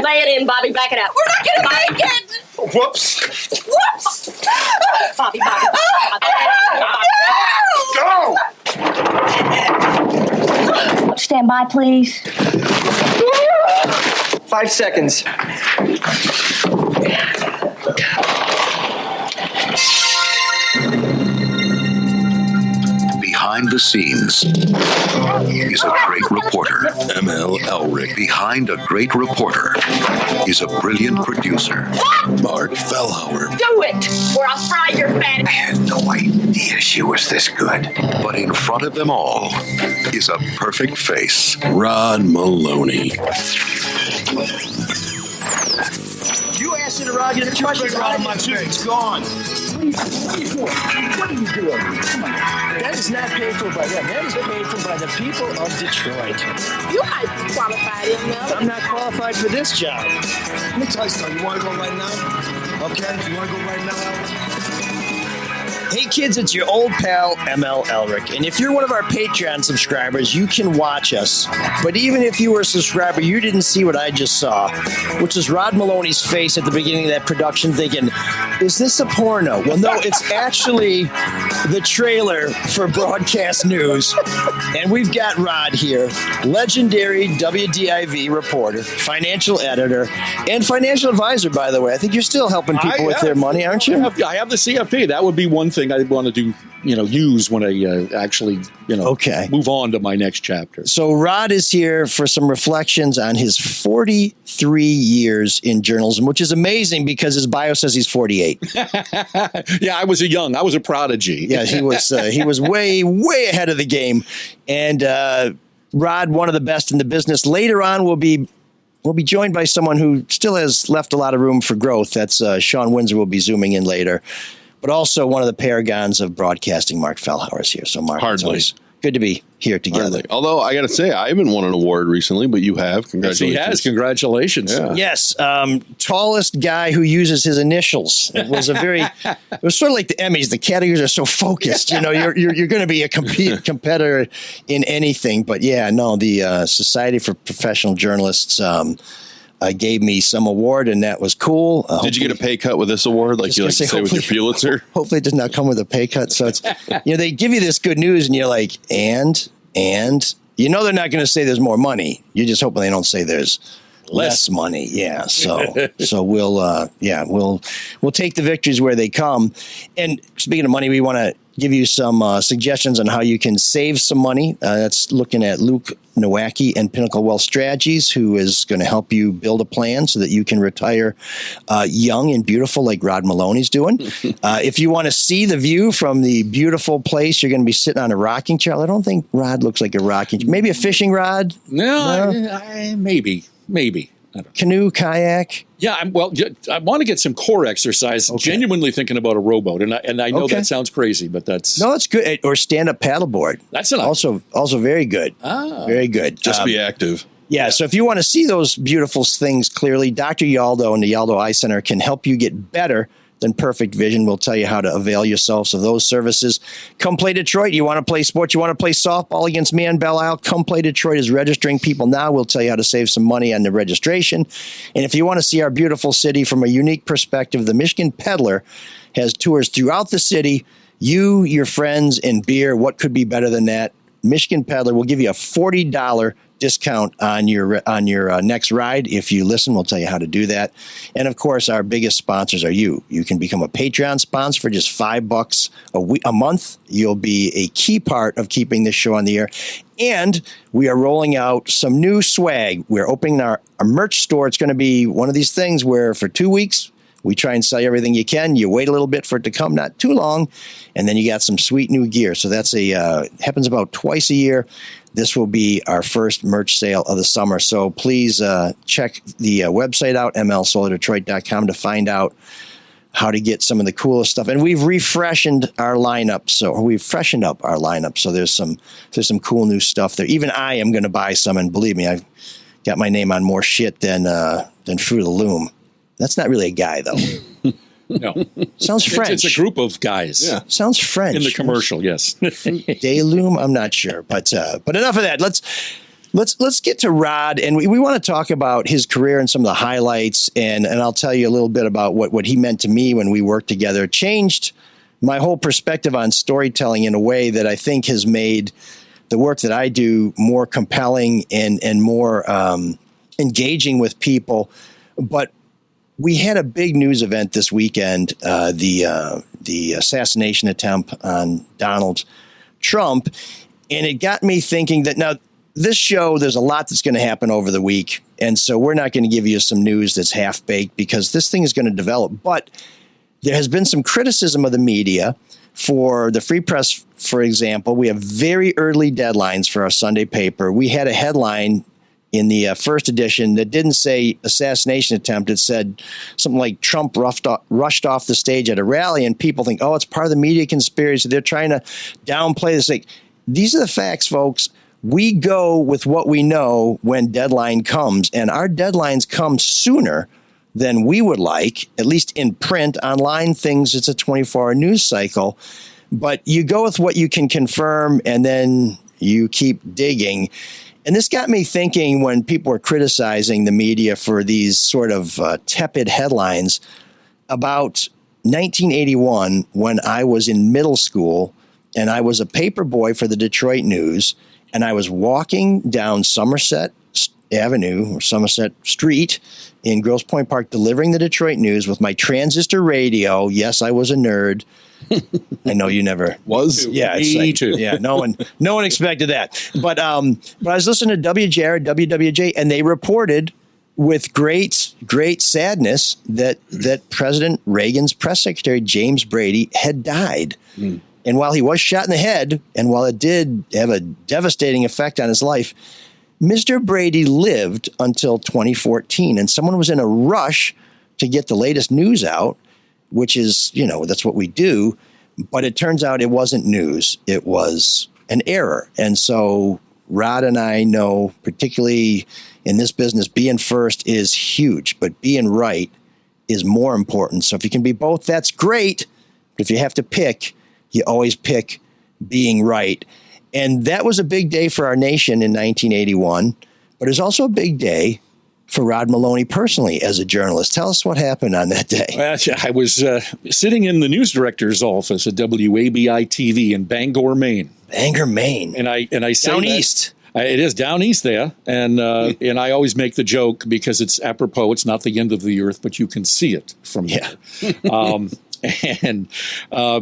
Lay it in, Bobby. Back it up. We're not gonna make it. Whoops. Bobby. Go! Stand by, please. 5 seconds. Behind the scenes is a great reporter. M.L. Elric. Behind a great reporter is a brilliant producer. Mark Fellhauer. Do it, or I'll fry your fat. I had no idea she was this good. But in front of them all is a perfect face. Rod Maloney. You asked it, Rod. You're the trust Out of my face. It's gone. What are you doing? Come on. That is not paid for by them. That is paid for by the people of Detroit. You might be qualified, ML. I'm not qualified for this job. Let me tell you something. You want to go right now? Okay? You want to go right now? Hey kids, it's your old pal ML Elric, and if you're one of our Patreon subscribers, you can watch us. But even if you were a subscriber, you didn't see what I just saw, which is Rod Maloney's face at the beginning of that production thinking, is this a porno? Well, no, it's actually the trailer for broadcast news. And we've got Rod here, legendary WDIV reporter, financial editor, and financial advisor, by the way. I think you're still helping people with their money, aren't you? I have the CFP. That would be one thing I want to do, use when I actually, move on to my next chapter. So Rod is here for some reflections on his 43 years in journalism, which is amazing because his bio says he's 48. Yeah, I was a prodigy. Yeah, he was way, way ahead of the game. And Rod, one of the best in the business. Later on, we'll be joined by someone who still has left a lot of room for growth. That's Sean Windsor will be zooming in later. But also one of the paragons of broadcasting, Mark Fellhauer, is here. So, Mark, it's always good to be here together. Hardly. Although, I got to say, I haven't won an award recently, but you have. Congratulations. Yes, he has. Congratulations. Yeah. Yes. Tallest guy who uses his initials. It was it was sort of like the Emmys. The categories are so focused. You're going to be a competitor in anything. But yeah, no, the Society for Professional Journalists gave me some award, and that was cool. Did you get a pay cut with this award, like you like to say with your Pulitzer? Hopefully it does not come with a pay cut. So it's, they give you this good news, and you're like, and they're not going to say there's more money. You're just hoping they don't say there's less money. Yeah. So we'll take the victories where they come. And speaking of money, we want to give you some suggestions on how you can save some money. That's looking at Luke Nowacki and Pinnacle Wealth Strategies, who is going to help you build a plan so that you can retire young and beautiful like Rod Maloney's doing. If you want to see the view from the beautiful place, you're going to be sitting on a rocking chair. I don't think Rod looks like a rocking chair. Maybe a fishing rod? No? Maybe. I don't know. Canoe, kayak? Yeah, I want to get some core exercise. Okay. Genuinely thinking about a rowboat, and I know that sounds crazy, but that's good. Or stand-up paddleboard. That's also very good. Very good. Just be active. Yeah, so if you want to see those beautiful things clearly, Dr. Yaldo and the Yaldo Eye Center can help you get better than perfect vision. We'll tell you how to avail yourselves of those services. Come play Detroit. You want to play sports? You want to play softball against me and Belle Isle? Come play Detroit is registering people now. We'll tell you how to save some money on the registration. And if you want to see our beautiful city from a unique perspective, the Michigan Peddler has tours throughout the city. You, your friends, and beer. What could be better than that? Michigan Peddler will give you a $40 discount on your next ride. If you listen, we'll tell you how to do that. And of course, our biggest sponsors are you. You can become a Patreon sponsor for just $5 a month. You'll be a key part of keeping this show on the air. And we are rolling out some new swag. We're opening our merch store. It's going to be one of these things where for 2 weeks, we try and sell you everything you can. You wait a little bit for it to come, not too long, and then you got some sweet new gear. So that's happens about twice a year. This will be our first merch sale of the summer. So please check the website out, mlsolardetroit.com, to find out how to get some of the coolest stuff. And we've freshened up our lineup. So there's some cool new stuff there. Even I am going to buy some, and believe me, I've got my name on more shit than Fruit of the Loom. That's not really a guy, though. No. Sounds French. It's a group of guys. Yeah. Sounds French. In the commercial, yes. Day Loom, I'm not sure. But enough of that. Let's get to Rod, and we want to talk about his career and some of the highlights, and I'll tell you a little bit about what he meant to me when we worked together. It changed my whole perspective on storytelling in a way that I think has made the work that I do more compelling and more engaging with people. But we had a big news event this weekend, the assassination attempt on Donald Trump, and it got me thinking that now this show, there's a lot that's going to happen over the week, and so we're not going to give you some news that's half-baked because this thing is going to develop. But there has been some criticism of the media. For the Free Press, for example, we have very early deadlines for our Sunday paper. We had a headline in the first edition that didn't say assassination attempt. It said something like Trump rushed off the stage at a rally, and people think, oh, it's part of the media conspiracy. They're trying to downplay this. Like, these are the facts, folks. We go with what we know when deadline comes, and our deadlines come sooner than we would like, at least in print. Online things, it's a 24-hour news cycle. But you go with what you can confirm, and then you keep digging. And this got me thinking when people were criticizing the media for these sort of tepid headlines about 1981 when I was in middle school, and I was a paper boy for the Detroit News, and I was walking down Somerset Avenue or Somerset Street in Grosse Pointe Park delivering the Detroit News with my transistor radio. Yes, I was a nerd. I know you never was. Yeah, me too. Yeah, no one expected that. But I was listening to WJR, WWJ, and they reported with great sadness that President Reagan's press secretary, James Brady, had died. Mm. And while he was shot in the head, and while it did have a devastating effect on his life, Mr. Brady lived until 2014. And someone was in a rush to get the latest news out, which is, that's what we do. But it turns out it wasn't news. It was an error. And so Rod and I know, particularly in this business, being first is huge, but being right is more important. So if you can be both, that's great. But if you have to pick, you always pick being right. And that was a big day for our nation in 1981, but it was also a big day for Rod Maloney personally as a journalist. Tell us what happened on that day. I was sitting in the news director's office at WABI-TV in Bangor, Maine. Bangor, Maine. And I say down east. It is down east there, and I always make the joke because it's apropos. It's not the end of the earth, but you can see it from there. And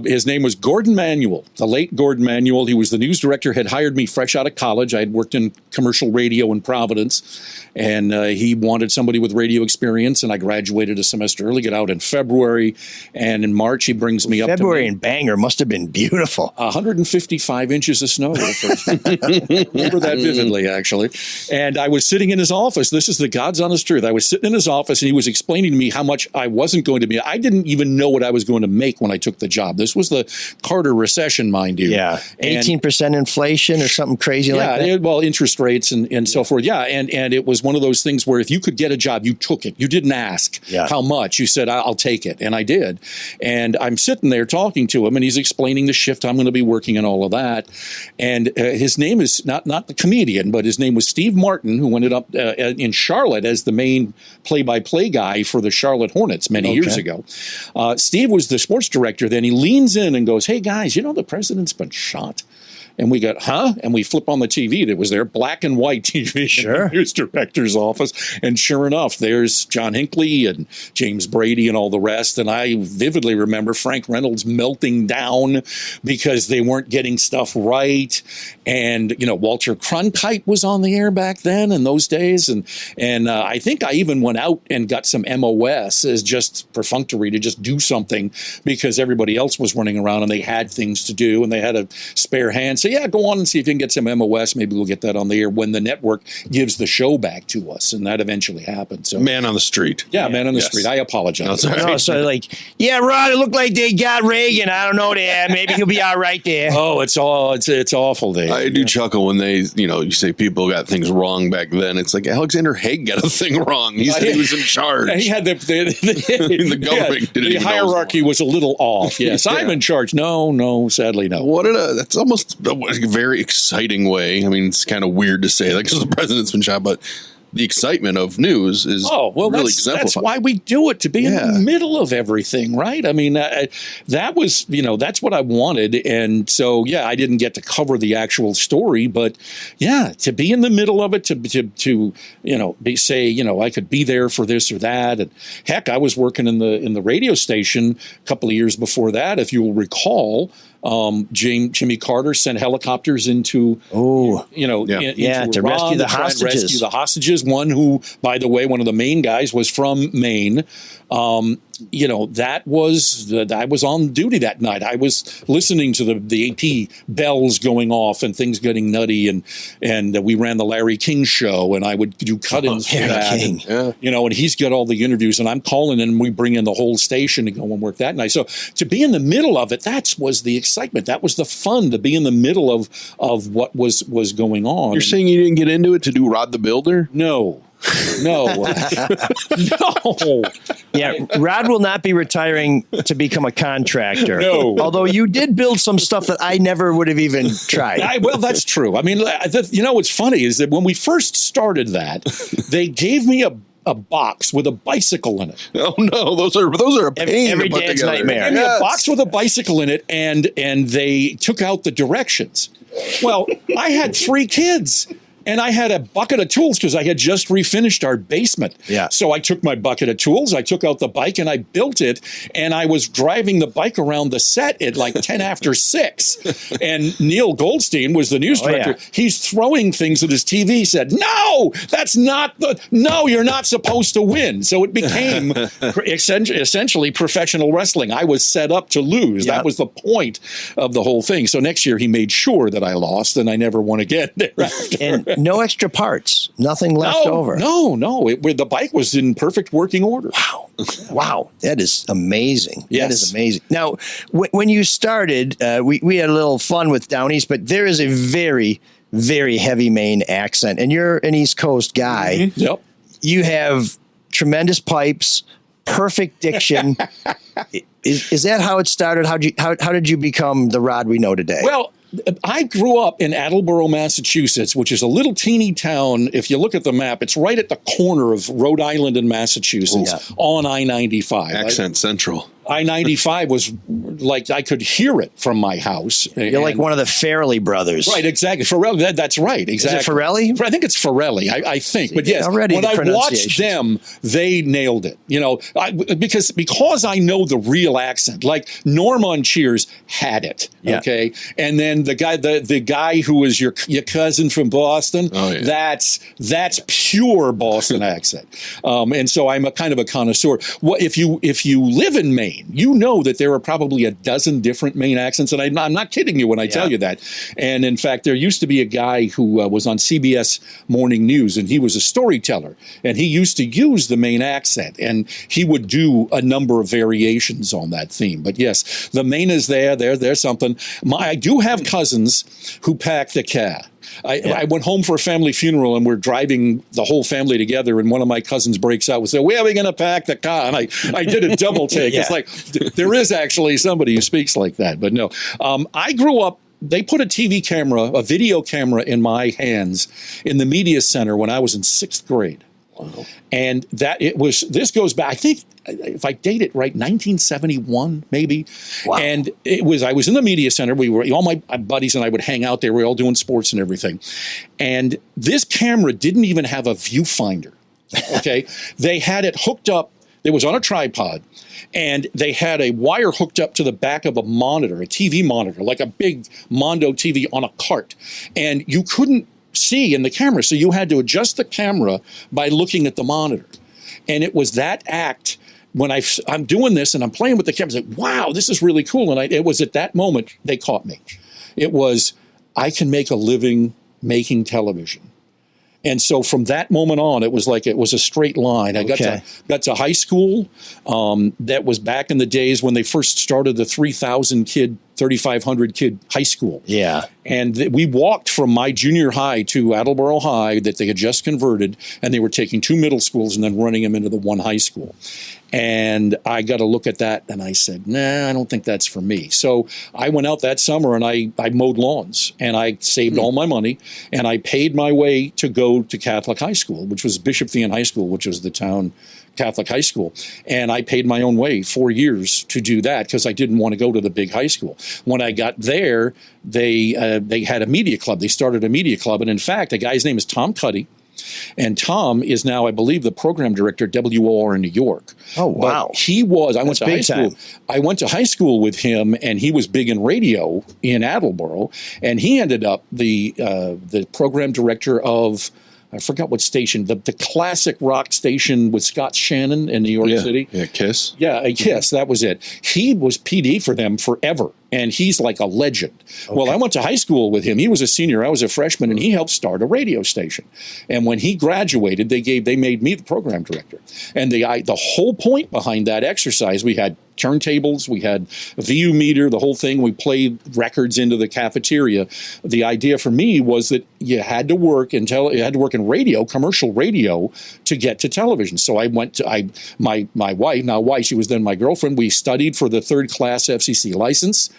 his name was Gordon Manuel, the late Gordon Manuel. He was the news director, had hired me fresh out of college. I had worked in commercial radio in Providence, and he wanted somebody with radio experience, and I graduated a semester early, get out in February, and in March he brings me up to February in Bangor must have been beautiful. 155 inches of snow. Remember that vividly, actually. And I was sitting in his office. This is the God's honest truth. I was sitting in his office, and he was explaining to me how much I wasn't going to be. I didn't even know what I was going to make when I took the job. This was the Carter recession, mind you. Yeah, 18% inflation or something crazy like that. Well, interest rates and so forth. Yeah, and it was one of those things where if you could get a job, you took it. You didn't ask how much. You said, I'll take it. And I did. And I'm sitting there talking to him, and he's explaining the shift I'm going to be working and all of that. And his name is not the comedian, but his name was Steve Martin, who ended up in Charlotte as the main play-by-play guy for the Charlotte Hornets many years ago. Steve was the sports director. Then he leans in and goes, "Hey guys, the president's been shot." And we go, huh? And we flip on the TV that was there, black and white TV in the news director's office. And sure enough, there's John Hinckley and James Brady and all the rest. And I vividly remember Frank Reynolds melting down because they weren't getting stuff right. And, Walter Cronkite was on the air back then in those days. And I think I even went out and got some MOS as just perfunctory to just do something because everybody else was running around and they had things to do and they had a spare hand. So, go on and see if you can get some MOS. Maybe we'll get that on the air when the network gives the show back to us. And that eventually happened. So, man on the street. Yeah, man on the street. I apologize. No, so Rod, it looked like they got Reagan. I don't know there. Maybe he'll be all right there. Oh, it's awful there. I do chuckle when they, you say people got things wrong back then. It's like Alexander Haig got a thing wrong. He said he was in charge. He had the government. The hierarchy was a little off. Yes, I'm in charge. No, sadly no. That's almost a very exciting way. I mean, it's kind of weird to say like because the president's been shot, but the excitement of news is really exemplified. That's why we do it, to be in the middle of everything, right? I mean, that was, that's what I wanted. And so, I didn't get to cover the actual story, but to be in the middle of it, to I could be there for this or that. And heck, I was working in the radio station a couple of years before that, if you'll recall. Jimmy Carter sent helicopters into to Iran rescue the to try and hostages. rescue the hostages. One who, by the way, one of the main guys was from Maine. I was on duty that night. I was listening to the AP bells going off and things getting nutty, and we ran the Larry King show, and I would do cut-ins for that. And he's got all the interviews, and I'm calling, and we bring in the whole station to go and work that night. So to be in the middle of it, that was the excitement. That was the fun, to be in the middle of what was going on. You're saying you didn't get into it to do Rod the Builder? No. No. Yeah, Rod will not be retiring to become a contractor. No. Although you did build some stuff that I never would have even tried. Well, that's true. I mean, what's funny is that when we first started that, they gave me a box with a bicycle in it. Oh no, those are a pain every to put dad's together. nightmare. They gave me a box with a bicycle in it, and they took out the directions. Well, I had 3 kids. And I had a bucket of tools because I had just refinished our basement. Yeah. So I took my bucket of tools, I took out the bike, and I built it. And I was driving the bike around the set at like 10 after 6. And Neil Goldstein was the news director. Yeah. He's throwing things at his TV. He said, "No, you're not supposed to win." So it became essentially professional wrestling. I was set up to lose. Yep. That was the point of the whole thing. So next year he made sure that I lost, and I never won again thereafter. And no extra parts, nothing left over. No. The bike was in perfect working order. Wow, that is amazing. Yes. That is amazing. Now, when you started, we had a little fun with Downies, but there is a very, very heavy Maine accent, and you're an East Coast guy. Mm-hmm. Yep. You have tremendous pipes, perfect diction. Is that how it started? How did you become the Rod we know today? Well, I grew up in Attleboro, Massachusetts, which is a little teeny town. If you look at the map, it's right at the corner of Rhode Island and Massachusetts on I-95. Accent Central. I-95 was like, I could hear it from my house. You're like one of the Farrelly brothers. Right, exactly. Farrelly, that's right, exactly. Is it Farrelly? I think it's Farrelly, I think. But yes, already when I watched them, they nailed it. Because I know the real accent. Like Norm on Cheers had it, okay? And then the guy who was your cousin from Boston, that's pure Boston accent. And so I'm a kind of a connoisseur. If you live in Maine, you know that there are probably a dozen different Maine accents, and I'm not kidding you when I tell you that. And in fact, there used to be a guy who was on CBS Morning News, and he was a storyteller, and he used to use the Maine accent, and he would do a number of variations on that theme. But yes, the Maine is there's something. I do have cousins who pack the car. I went home for a family funeral, and we're driving the whole family together, and one of my cousins breaks out and said, "Where are we going to pack the car?" And I did a double take. It's like, there is actually somebody who speaks like that. But no, I grew up, they put a video camera in my hands in the media center when I was in 6th grade. Wow. And this goes back, I think, if I date it right, 1971, maybe. Wow. And I was in the media center. All my buddies and I would hang out there. We were all doing sports and everything. And this camera didn't even have a viewfinder. Okay. They had it hooked up. It was on a tripod, and they had a wire hooked up to the back of a monitor, a TV monitor, like a big Mondo TV on a cart. And you couldn't see in the camera, so you had to adjust the camera by looking at the monitor. And it was that act when I'm doing this and I'm playing with the camera, I was like, wow, this is really cool. And it was at that moment they caught me. It was, I can make a living making television. And so from that moment on, it was a straight line. I got to high school. That was back in the days when they first started the 3,500 kid high school. Yeah. And we walked from my junior high to Attleboro High that they had just converted, and they were taking 2 middle schools and then running them into the one high school. And I got to look at that, and I said, nah, I don't think that's for me. So I went out that summer, and I mowed lawns, and I saved all my money, and I paid my way to go to Catholic high school, which was Bishop Thean High School, which was the town Catholic high school. And I paid my own way 4 years to do that because I didn't want to go to the big high school. When I got there, they had a media club. They started a media club. And in fact, the guy's name is Tom Cuddy. And Tom is now, I believe, the program director at WOR in New York. Oh, wow. But he was, I went to high school. I went to high school with him, and he was big in radio in Attleboro. And he ended up the program director of, I forgot what station, the classic rock station with Scott Shannon in New York City. Yeah, Kiss. Yeah, Kiss, that was it. He was PD for them forever, and he's like a legend. Okay. Well, I went to high school with him. He was a senior, I was a freshman, and he helped start a radio station. And when he graduated, they made me the program director. And the whole point behind that exercise, we had turntables, we had a VU meter, the whole thing. We played records into the cafeteria. The idea for me was that you had to work in radio, commercial radio, to get to television. So I went to my wife, she was then my girlfriend. We studied for the third class FCC license.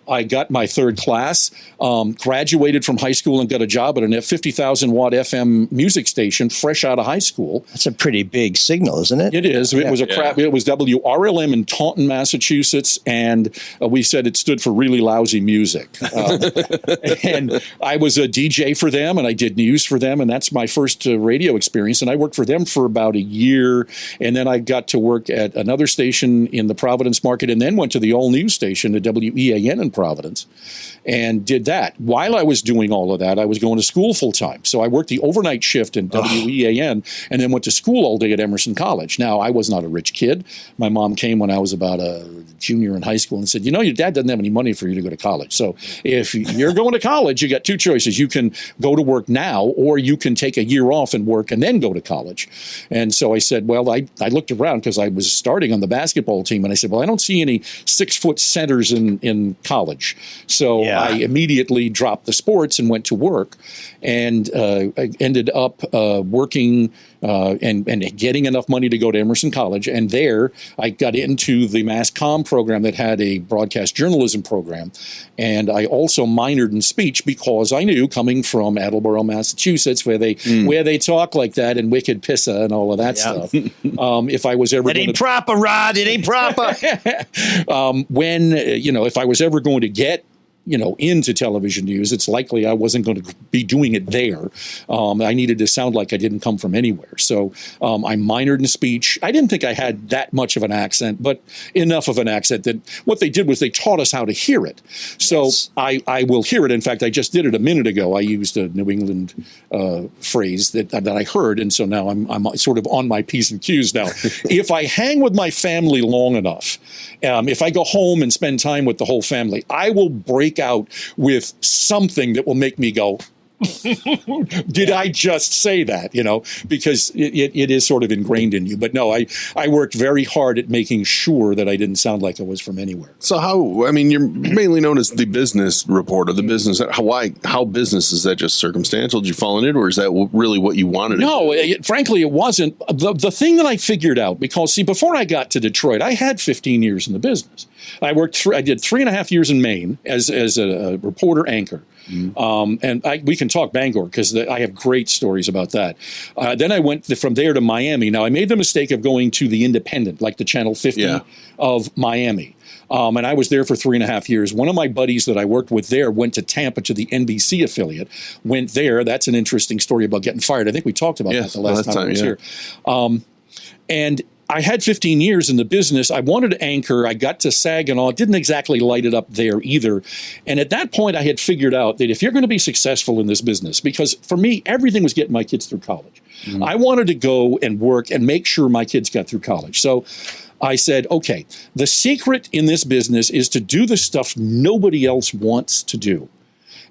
I got my third class, graduated from high school and got a job at a 50,000 watt FM music station fresh out of high school. That's a pretty big signal, isn't it? It is. It was it was WRLM in Taunton, Massachusetts, and we said it stood for really lousy music. And I was a DJ for them, and I did news for them, and that's my first radio experience. And I worked for them for about a year, and then I got to work at another station in the Providence market, and then went to the all-news station, the WEAN in Providence, and did that. While I was doing all of that, I was going to school full time. So I worked the overnight shift in WEAN and then went to school all day at Emerson College. Now, I was not a rich kid. My mom came when I was about a junior in high school and said, your dad doesn't have any money for you to go to college. So if you're going to college, you got two choices. You can go to work now, or you can take a year off and work and then go to college. And so I said, well, I looked around because I was starting on the basketball team, and I said, well, I don't see any 6-foot centers in college. So I immediately dropped the sports and went to work, and I ended up working and getting enough money to go to Emerson College. And there I got into the mass comm program that had a broadcast journalism program. And I also minored in speech because I knew, coming from Attleboro, Massachusetts, where they talk like that and wicked pissa and all of that stuff. If I was ever it ain't proper, Rod. It ain't proper. If I was ever going to get into television news, it's likely I wasn't going to be doing it there. I needed to sound like I didn't come from anywhere. So I minored in speech. I didn't think I had that much of an accent, but enough of an accent that what they did was they taught us how to hear it. So I will hear it. In fact, I just did it a minute ago. I used a New England phrase that I heard, and so now I'm sort of on my P's and Q's now. If I hang with my family long enough, if I go home and spend time with the whole family, I will break out with something that will make me go, did I just say that? Because it is sort of ingrained in you. But no, I worked very hard at making sure that I didn't sound like I was from anywhere. So you're mainly known as the business reporter, the business. How business? Is that just circumstantial? Did you fall in it, or is that really what you wanted? No, frankly, it wasn't. The thing that I figured out, because before I got to Detroit, I had 15 years in the business. I did 3.5 years in Maine as a reporter anchor. And we can talk Bangor because I have great stories about that. Then I went from there to Miami. Now, I made the mistake of going to the Independent, like the Channel 50 of Miami. And I was there for 3.5 years. One of my buddies that I worked with there went to Tampa to the NBC affiliate, went there. That's an interesting story about getting fired. I think we talked about that the last time I was here. And I had 15 years in the business. I wanted to anchor. I got to Saginaw. It didn't exactly light it up there either. And at that point, I had figured out that if you're going to be successful in this business, because for me, everything was getting my kids through college. I wanted to go and work and make sure my kids got through college. So I said, okay, the secret in this business is to do the stuff nobody else wants to do,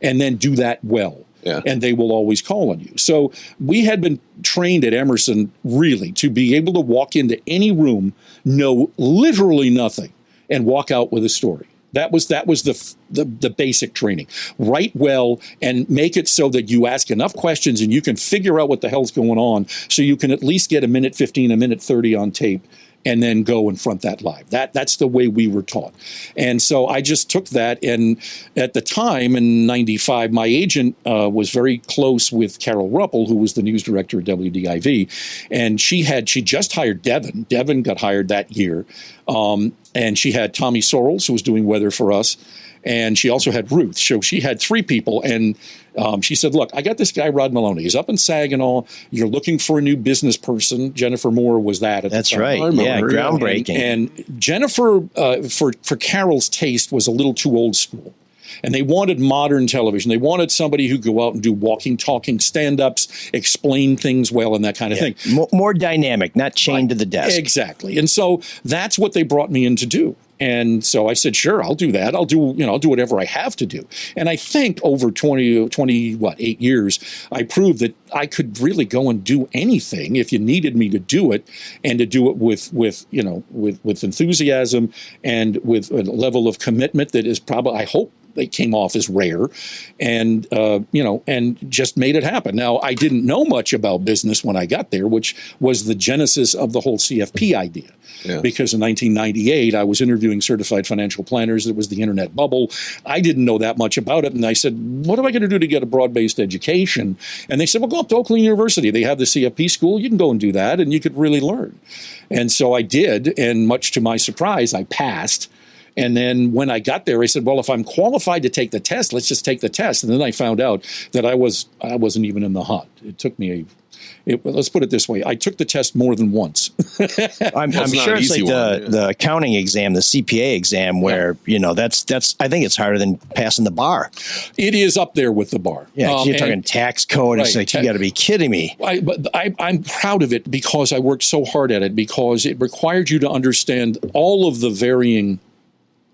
and then do that well. And they will always call on you. So we had been trained at Emerson really to be able to walk into any room, know literally nothing, and walk out with a story. That was the basic training. Write well and make it so that you ask enough questions and you can figure out what the hell's going on, so you can at least get a minute 15, a minute 30 on tape and then go and front that live. That's the way we were taught. And so I just took that. And at the time in 95, my agent was very close with Carol Ruppel, who was the news director at WDIV. And she just hired Devin. Devin got hired that year. And she had Tommy Sorrells, who was doing weather for us. And she also had Ruth. So she had three people. And she said, look, I got this guy, Rod Maloney. He's up in Saginaw. You're looking for a new business person. Jennifer Moore was that at That's the time. right. Yeah, groundbreaking. And Jennifer, for Carol's taste, was a little too old school. And they wanted modern television. They wanted somebody who could go out and do walking, talking, stand-ups, explain things well, and that kind of thing. More dynamic, not chained to the desk. Exactly. And so that's what they brought me in to do. And so I said, sure, I'll do that. I'll do whatever I have to do. And I think over 8 years, I proved that I could really go and do anything if you needed me to do it, and to do it with enthusiasm and with a level of commitment that is probably, I hope, they came off as rare, and and just made it happen. Now, I didn't know much about business when I got there, which was the genesis of the whole CFP idea. Yeah. Because in 1998, I was interviewing certified financial planners. It was the internet bubble. I didn't know that much about it. And I said, what am I going to do to get a broad-based education? And they said, well, go up to Oakland University. They have the CFP school. You can go and do that, and you could really learn. And so I did, and much to my surprise, I passed. And then when I got there, I said, well, if I'm qualified to take the test, let's just take the test. And then I found out that I wasn't even in the hunt. It took me let's put it this way. I took the test more than once. I'm sure it's like the accounting exam, the CPA exam, where, that's I think it's harder than passing the bar. It is up there with the bar. Yeah, you're talking tax code. Right, it's like, you got to be kidding me. But I'm proud of it because I worked so hard at it, because it required you to understand all of the varying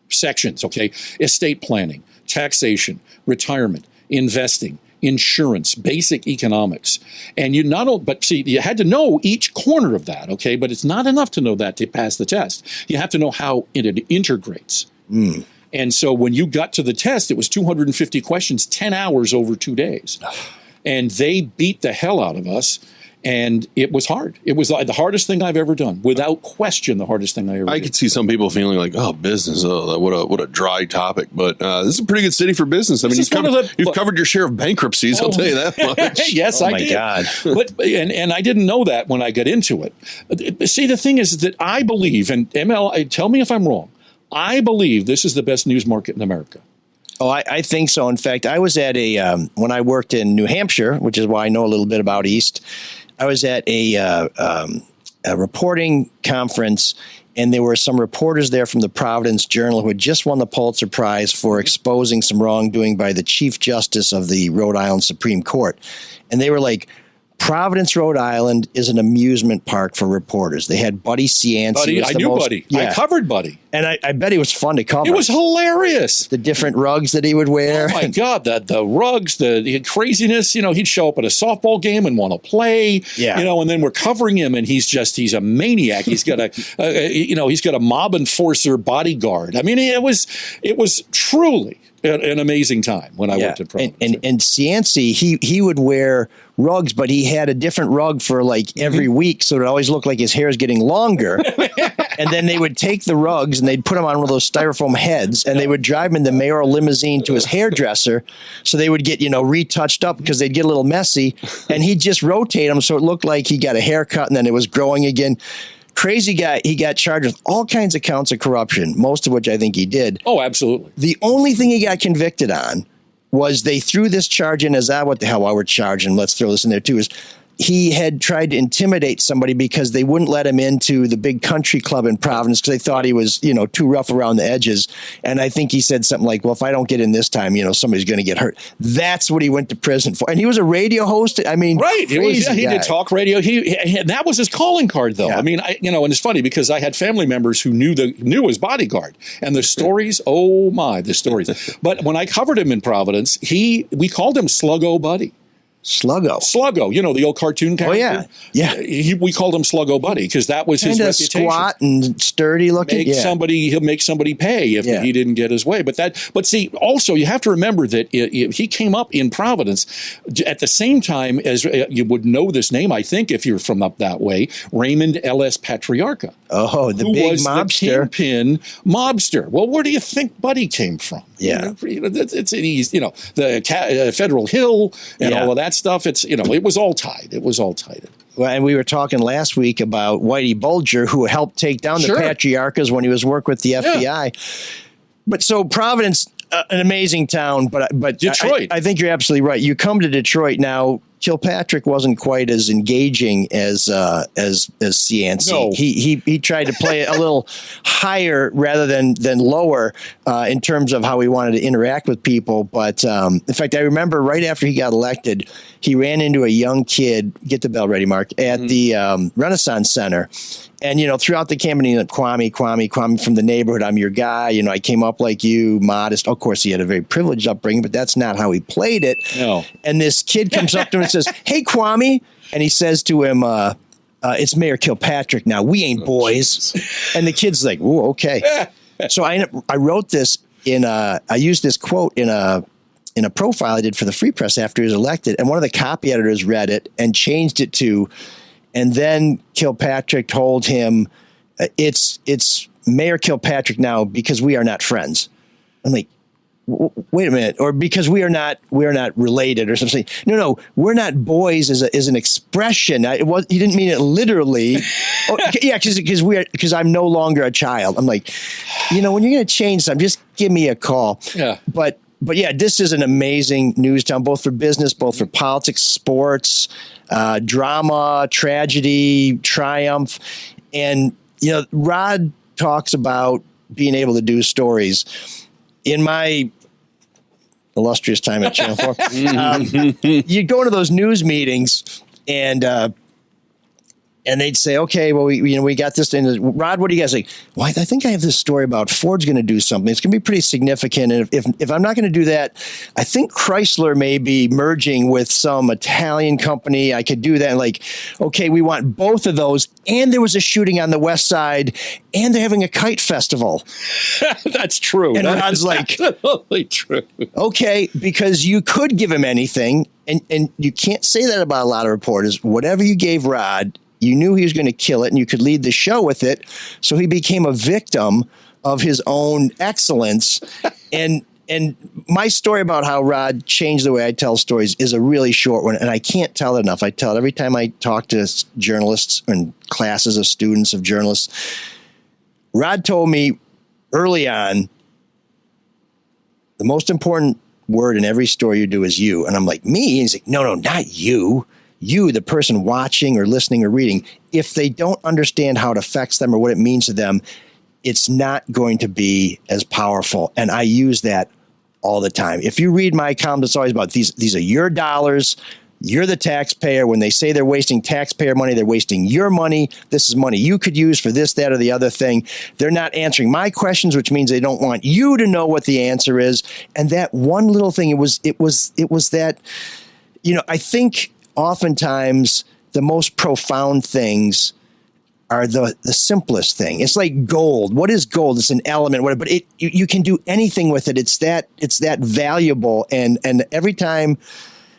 sections, okay? Estate planning, taxation, retirement, investing, insurance, basic economics. And you had to know each corner of that, okay? But it's not enough to know that to pass the test. You have to know how it integrates. And so when you got to the test, it was 250 questions, 10 hours over 2 days. And they beat the hell out of us. And it was hard. It was the hardest thing I've ever done. Without question, the hardest thing I ever did. I could see some people feeling like, oh, business, what a dry topic. But this is a pretty good city for business. I mean, you've covered your share of bankruptcies, I'll tell you that much. Yes, I did. God. But I didn't know that when I got into it. See, the thing is that I believe, and ML, tell me if I'm wrong, I believe this is the best news market in America. Oh, I think so. In fact, I was at when I worked in New Hampshire, which is why I know a little bit about East, I was at a reporting conference, and there were some reporters there from the Providence Journal who had just won the Pulitzer Prize for exposing some wrongdoing by the Chief Justice of the Rhode Island Supreme Court. And they were like, Providence, Rhode Island is an amusement park for reporters. They had Buddy Cianci. Buddy, I knew Buddy. Yeah. I covered Buddy. And I bet he was fun to cover. It was hilarious. The different rugs that he would wear. Oh, my God. The rugs, the craziness. He'd show up at a softball game and want to play. Yeah. And then we're covering him, and he's a maniac. He's got he's got a mob enforcer bodyguard. I mean, it was truly an amazing time when I worked at Providence. And Cianci, he would wear rugs, but he had a different rug for like every week, so it always looked like his hair is getting longer. And then they would take the rugs and they'd put them on one of those styrofoam heads, and they would drive him in the mayoral limousine to his hairdresser, so they would get retouched up because they'd get a little messy, and he'd just rotate them so it looked like he got a haircut and then it was growing again. Crazy guy. He got charged with all kinds of counts of corruption, most of which I think he did. Oh, absolutely. The only thing he got convicted on was they threw this charge in as, what the hell, while we're charging, let's throw this in there too, is he had tried to intimidate somebody because they wouldn't let him into the big country club in Providence because they thought he was, too rough around the edges. And I think he said something like, well, if I don't get in this time, somebody's going to get hurt. That's what he went to prison for. And he was a radio host. I mean, right. He did talk radio. That was his calling card, though. Yeah. I mean, and it's funny because I had family members who knew his bodyguard, and the stories, the stories. But when I covered him in Providence, we called him Sluggo Buddy. Sluggo. You know, the old cartoon character. Yeah. We called him Sluggo Buddy because that was his Kinda reputation. Squat and sturdy looking. He'll make somebody pay if he didn't get his way. But see, also you have to remember that he came up in Providence at the same time as you would know this name, I think, if you're from up that way, Raymond L.S. Patriarca. Oh, the who big was mobster. The kingpin mobster. Well, where do you think Buddy came from? Yeah. It's the Federal Hill and all of that stuff. It was all tied. Well, and we were talking last week about Whitey Bulger, who helped take down the Patriarchas when he was working with the FBI. But so Providence, an amazing town, but Detroit. I think you're absolutely right. You come to Detroit now. Kilpatrick wasn't quite as engaging as Cianci. No. He tried to play a little higher rather than lower in terms of how he wanted to interact with people. But in fact, I remember right after he got elected, he ran into a young kid. Get the bell ready, Mark, at the Renaissance Center. And, throughout the campaign, Kwame from the neighborhood, I'm your guy. I came up like you, modest. Of course, he had a very privileged upbringing, but that's not how he played it. No. And this kid comes up to him and says, "Hey, Kwame." And he says to him, it's Mayor Kilpatrick now. We ain't boys. And the kid's like, "Ooh, okay." So I wrote this I used this quote in a profile I did for the Free Press after he was elected. And one of the copy editors read it and changed it to, and then Kilpatrick told him, it's Mayor Kilpatrick now because we are not friends. I'm like, wait a minute, or because we are not related or something. No, we're not boys is an expression. He didn't mean it literally. Because I'm no longer a child. I'm like, when you're going to change something, just give me a call. Yeah. But yeah, this is an amazing news town, both for business, both for politics, sports, drama, tragedy, triumph. And, Rod talks about being able to do stories. In my illustrious time at Channel 4, you'd go to those news meetings and they'd say, "Okay, well, we got this thing. Rod, what do you guys think?" "Well, I think I have this story about Ford's going to do something. It's going to be pretty significant. And if I'm not going to do that, I think Chrysler may be merging with some Italian company. I could do that." And like, okay, we want both of those. And there was a shooting on the West Side, and they're having a kite festival. That's true. And Rod's like, absolutely true. Okay, because you could give him anything, and you can't say that about a lot of reporters. Whatever you gave Rod, you knew he was going to kill it, and you could lead the show with it. So he became a victim of his own excellence. And my story about how Rod changed the way I tell stories is a really short one, and I can't tell it enough. I tell it every time I talk to journalists and classes of students of journalists. Rod told me early on, the most important word in every story you do is you. And I'm like, me? And he's like, no, not you. You, the person watching or listening or reading, if they don't understand how it affects them or what it means to them, it's not going to be as powerful. And I use that all the time. If you read my column, it's always about these are your dollars. You're the taxpayer. When they say they're wasting taxpayer money, they're wasting your money. This is money you could use for this, that, or the other thing. They're not answering my questions, which means they don't want you to know what the answer is. And that one little thing, it was that, I think oftentimes the most profound things are the simplest thing. It's like gold. What is gold? It's an element, whatever, but you can do anything with it. It's that valuable. And every time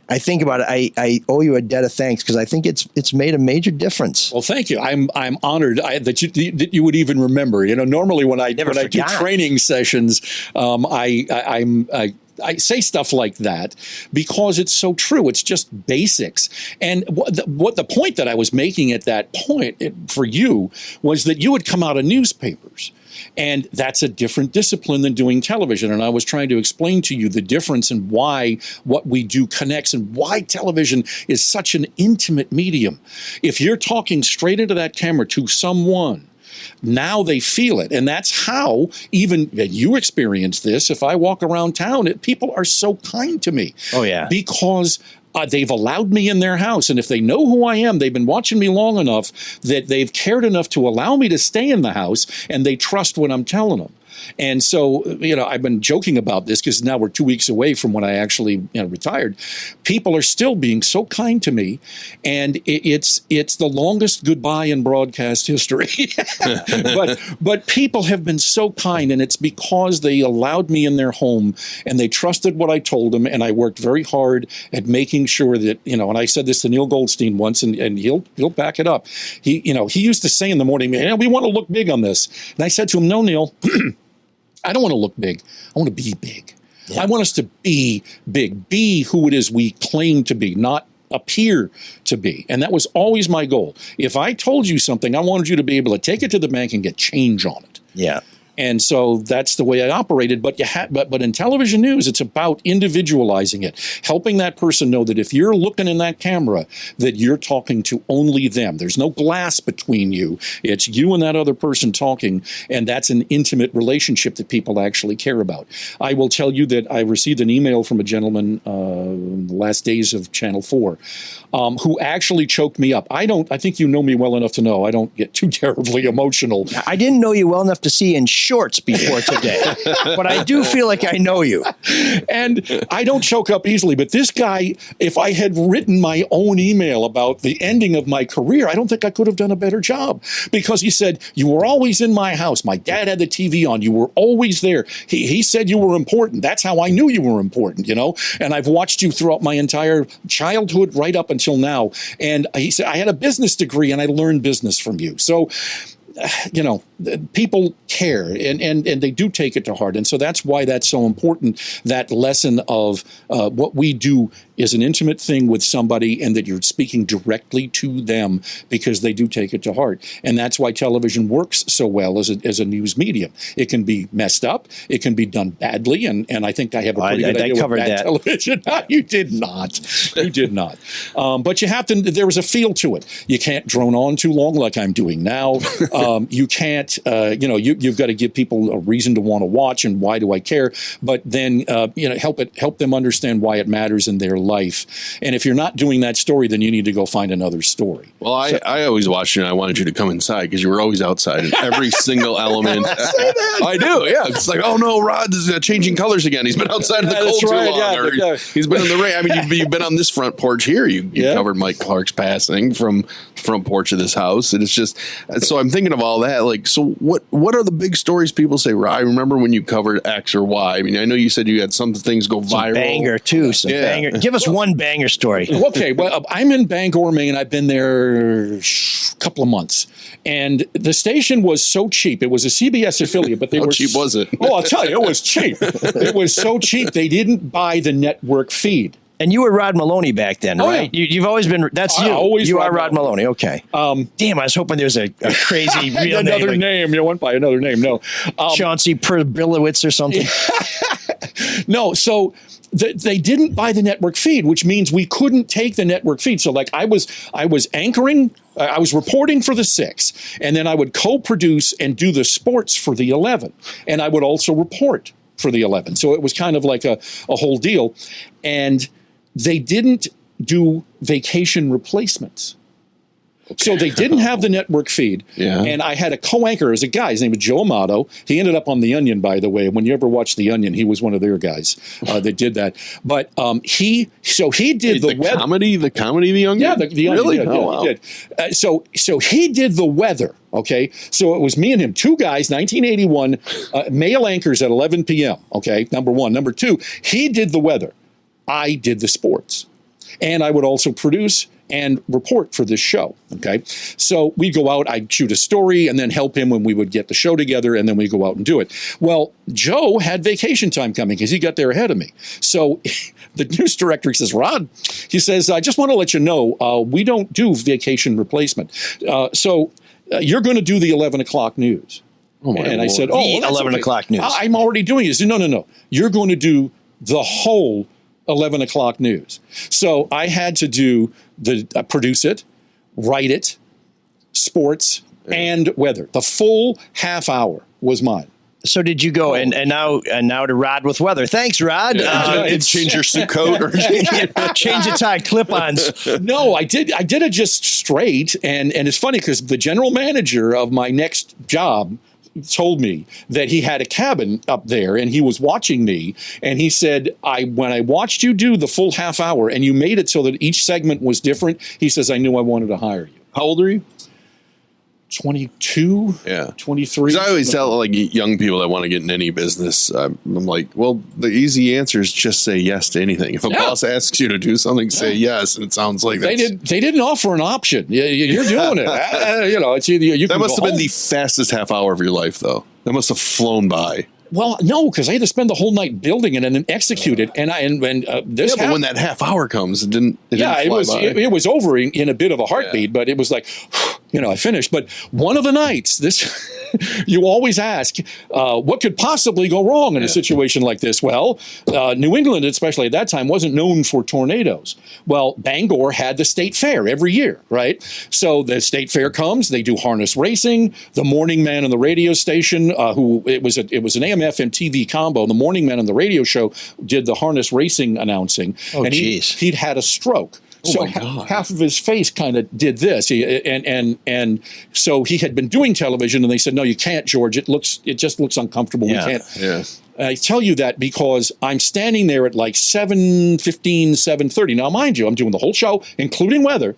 I think about it, I owe you a debt of thanks because I think it's made a major difference. Well, thank you. I'm honored that you would even remember. Normally when I do training sessions, I say stuff like that because it's so true. It's just basics. And what the point that I was making at that point for you was that you had come out of newspapers. And that's a different discipline than doing television. And I was trying to explain to you the difference and why what we do connects and why television is such an intimate medium. If you're talking straight into that camera to someone, now they feel it. And that's how, even you experience this, if I walk around town, people are so kind to me. Oh, yeah. Because they've allowed me in their house. And if they know who I am, they've been watching me long enough that they've cared enough to allow me to stay in the house, and they trust what I'm telling them. And so, I've been joking about this because now we're 2 weeks away from when I actually retired. People are still being so kind to me, and it's the longest goodbye in broadcast history. but people have been so kind, and it's because they allowed me in their home and they trusted what I told them, and I worked very hard at making sure that, and I said this to Neil Goldstein once, and he'll back it up. He used to say in the morning, we want to look big on this. And I said to him, no, Neil, I don't want to look big. I want to be big. Yeah. I want us to be big, be who it is we claim to be, not appear to be. And that was always my goal. If I told you something, I wanted you to be able to take it to the bank and get change on it. Yeah. And so that's the way I operated. But but in television news, it's about individualizing it, helping that person know that if you're looking in that camera, that you're talking to only them. There's no glass between you. It's you and that other person talking, and that's an intimate relationship that people actually care about. I will tell you that I received an email from a gentleman in the last days of Channel 4 who actually choked me up. I think you know me well enough to know I don't get too terribly emotional. I didn't know you well enough to see in shorts before today, but I do feel like I know you. And I don't choke up easily, but this guy, if I had written my own email about the ending of my career, I don't think I could have done a better job, because he said, you were always in my house. My dad had the TV on. You were always there. He said you were important. That's how I knew you were important, and I've watched you throughout my entire childhood right up until now. And he said, I had a business degree and I learned business from you. So, people care and they do take it to heart. And so that's why that's so important, that lesson of what we do is an intimate thing with somebody, and that you're speaking directly to them because they do take it to heart. And that's why television works so well as a news medium. It can be messed up. It can be done badly. And I think I have a pretty good idea what bad television. You did not. You did not. But you have to, there was a feel to it. You can't drone on too long like I'm doing now. You can't, you've got to give people a reason to want to watch, and why do I care? But then, help them understand why it matters in their life. And if you're not doing that story, then you need to go find another story. Well, I always watched you, and I wanted you to come inside because you were always outside in every single element. I do, yeah. It's like, oh no, Rod is changing colors again. He's been outside in the cold too long. He's been in the rain. I mean, you've been on this front porch here. You covered Mike Clark's passing from front porch of this house, and it's just. So I'm thinking of all that. Like, so what are the big stories people say? I remember when you covered X or Y. I mean, I know you said you had some things go viral. Banger too. Banger. Give us one banger story. Okay, well, I'm in Bangor, Maine. I've been there a couple of months, and the station was so cheap. It was a CBS affiliate, but they were cheap was it? Oh, I'll tell you, it was cheap. It was so cheap they didn't buy the network feed. And you were Rod Maloney back then, right? Yeah. You've always been. That's you. You are Rod Maloney. Okay. Damn, I was hoping there was a crazy real another name. You went by another name. No, Chauncey Perbilowitz or something. No, so they didn't buy the network feed, which means we couldn't take the network feed. So, like, I was anchoring. I was reporting for the 6, and then I would co-produce and do the sports for the 11, and I would also report for the 11. So it was kind of like a whole deal, and they didn't do vacation replacements. Okay. So they didn't have the network feed. Yeah. And I had a co-anchor as a guy. His name was Joe Amato. He ended up on The Onion, by the way. When you ever watch The Onion, he was one of their guys that did that. But he did the weather. The comedy The Onion? Yeah, the Onion. Really? Did, wow. Did. So he did the weather. Okay, so it was me and him, 2 guys, 1981, male anchors at 11 p.m. Okay, number 1. Number 2, he did the weather. I did the sports. And I would also produce and report for this show. Okay, so we'd go out, I'd shoot a story and then help him when we would get the show together, and then we'd go out and do it. Well, Joe had vacation time coming because he got there ahead of me. So the news director, he says, Rod, he says, I just want to let you know, we don't do vacation replacement. So you're going to do the 11 o'clock news. Oh my and Lord. I said, oh, 11 o'clock news. I'm already doing it. He said, no. You're going to do the whole 11 o'clock news. So I had to do produce it, write it, sports, and weather. The full half hour was mine. So did you go and now to Rod with weather? Thanks, Rod. Change your suit coat or change the tie clip-ons. No, I did it just straight, and it's funny because the general manager of my next job told me that he had a cabin up there and he was watching me. And he said, when I watched you do the full half hour and you made it so that each segment was different, he says, I knew I wanted to hire you. How old are you? 22, 23. Because I always tell like young people that want to get in any business, I'm like, well, the easy answer is just say yes to anything. If a boss asks you to do something, say yes, and it sounds like they didn't offer an option. You're doing it. It's either you. That must have been the fastest half hour of your life, though. That must have flown by. Well, no, because I had to spend the whole night building it and then execute it. And this. But when that half hour comes, it didn't it was over in a bit of a heartbeat, but it was like, I finished. But one of the nights, you always ask, what could possibly go wrong in a situation like this? Well, New England, especially at that time, wasn't known for tornadoes. Well, Bangor had the state fair every year, right? So the state fair comes, they do harness racing. The morning man on the radio station, it was an AM/FM TV combo. The morning man on the radio show did the harness racing announcing. Oh, and he'd had a stroke. So half of his face kind of did this, and so he had been doing television, and they said, "No, you can't, George. It just looks uncomfortable. Yeah. We can't." Yeah. I tell you that because I'm standing there at like 7:15, 7:30. Now, mind you, I'm doing the whole show, including weather,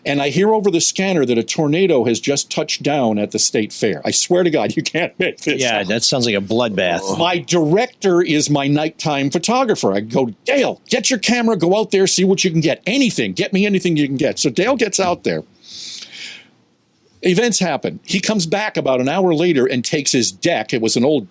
and I hear over the scanner that a tornado has just touched down at the state fair. I swear to God, you can't make this up. That sounds like a bloodbath. My director is my nighttime photographer. I go, Dale, get your camera, go out there, see what you can get. Anything. Get me anything you can get. So Dale gets out there. Events happen. He comes back about an hour later and takes his deck. It was an old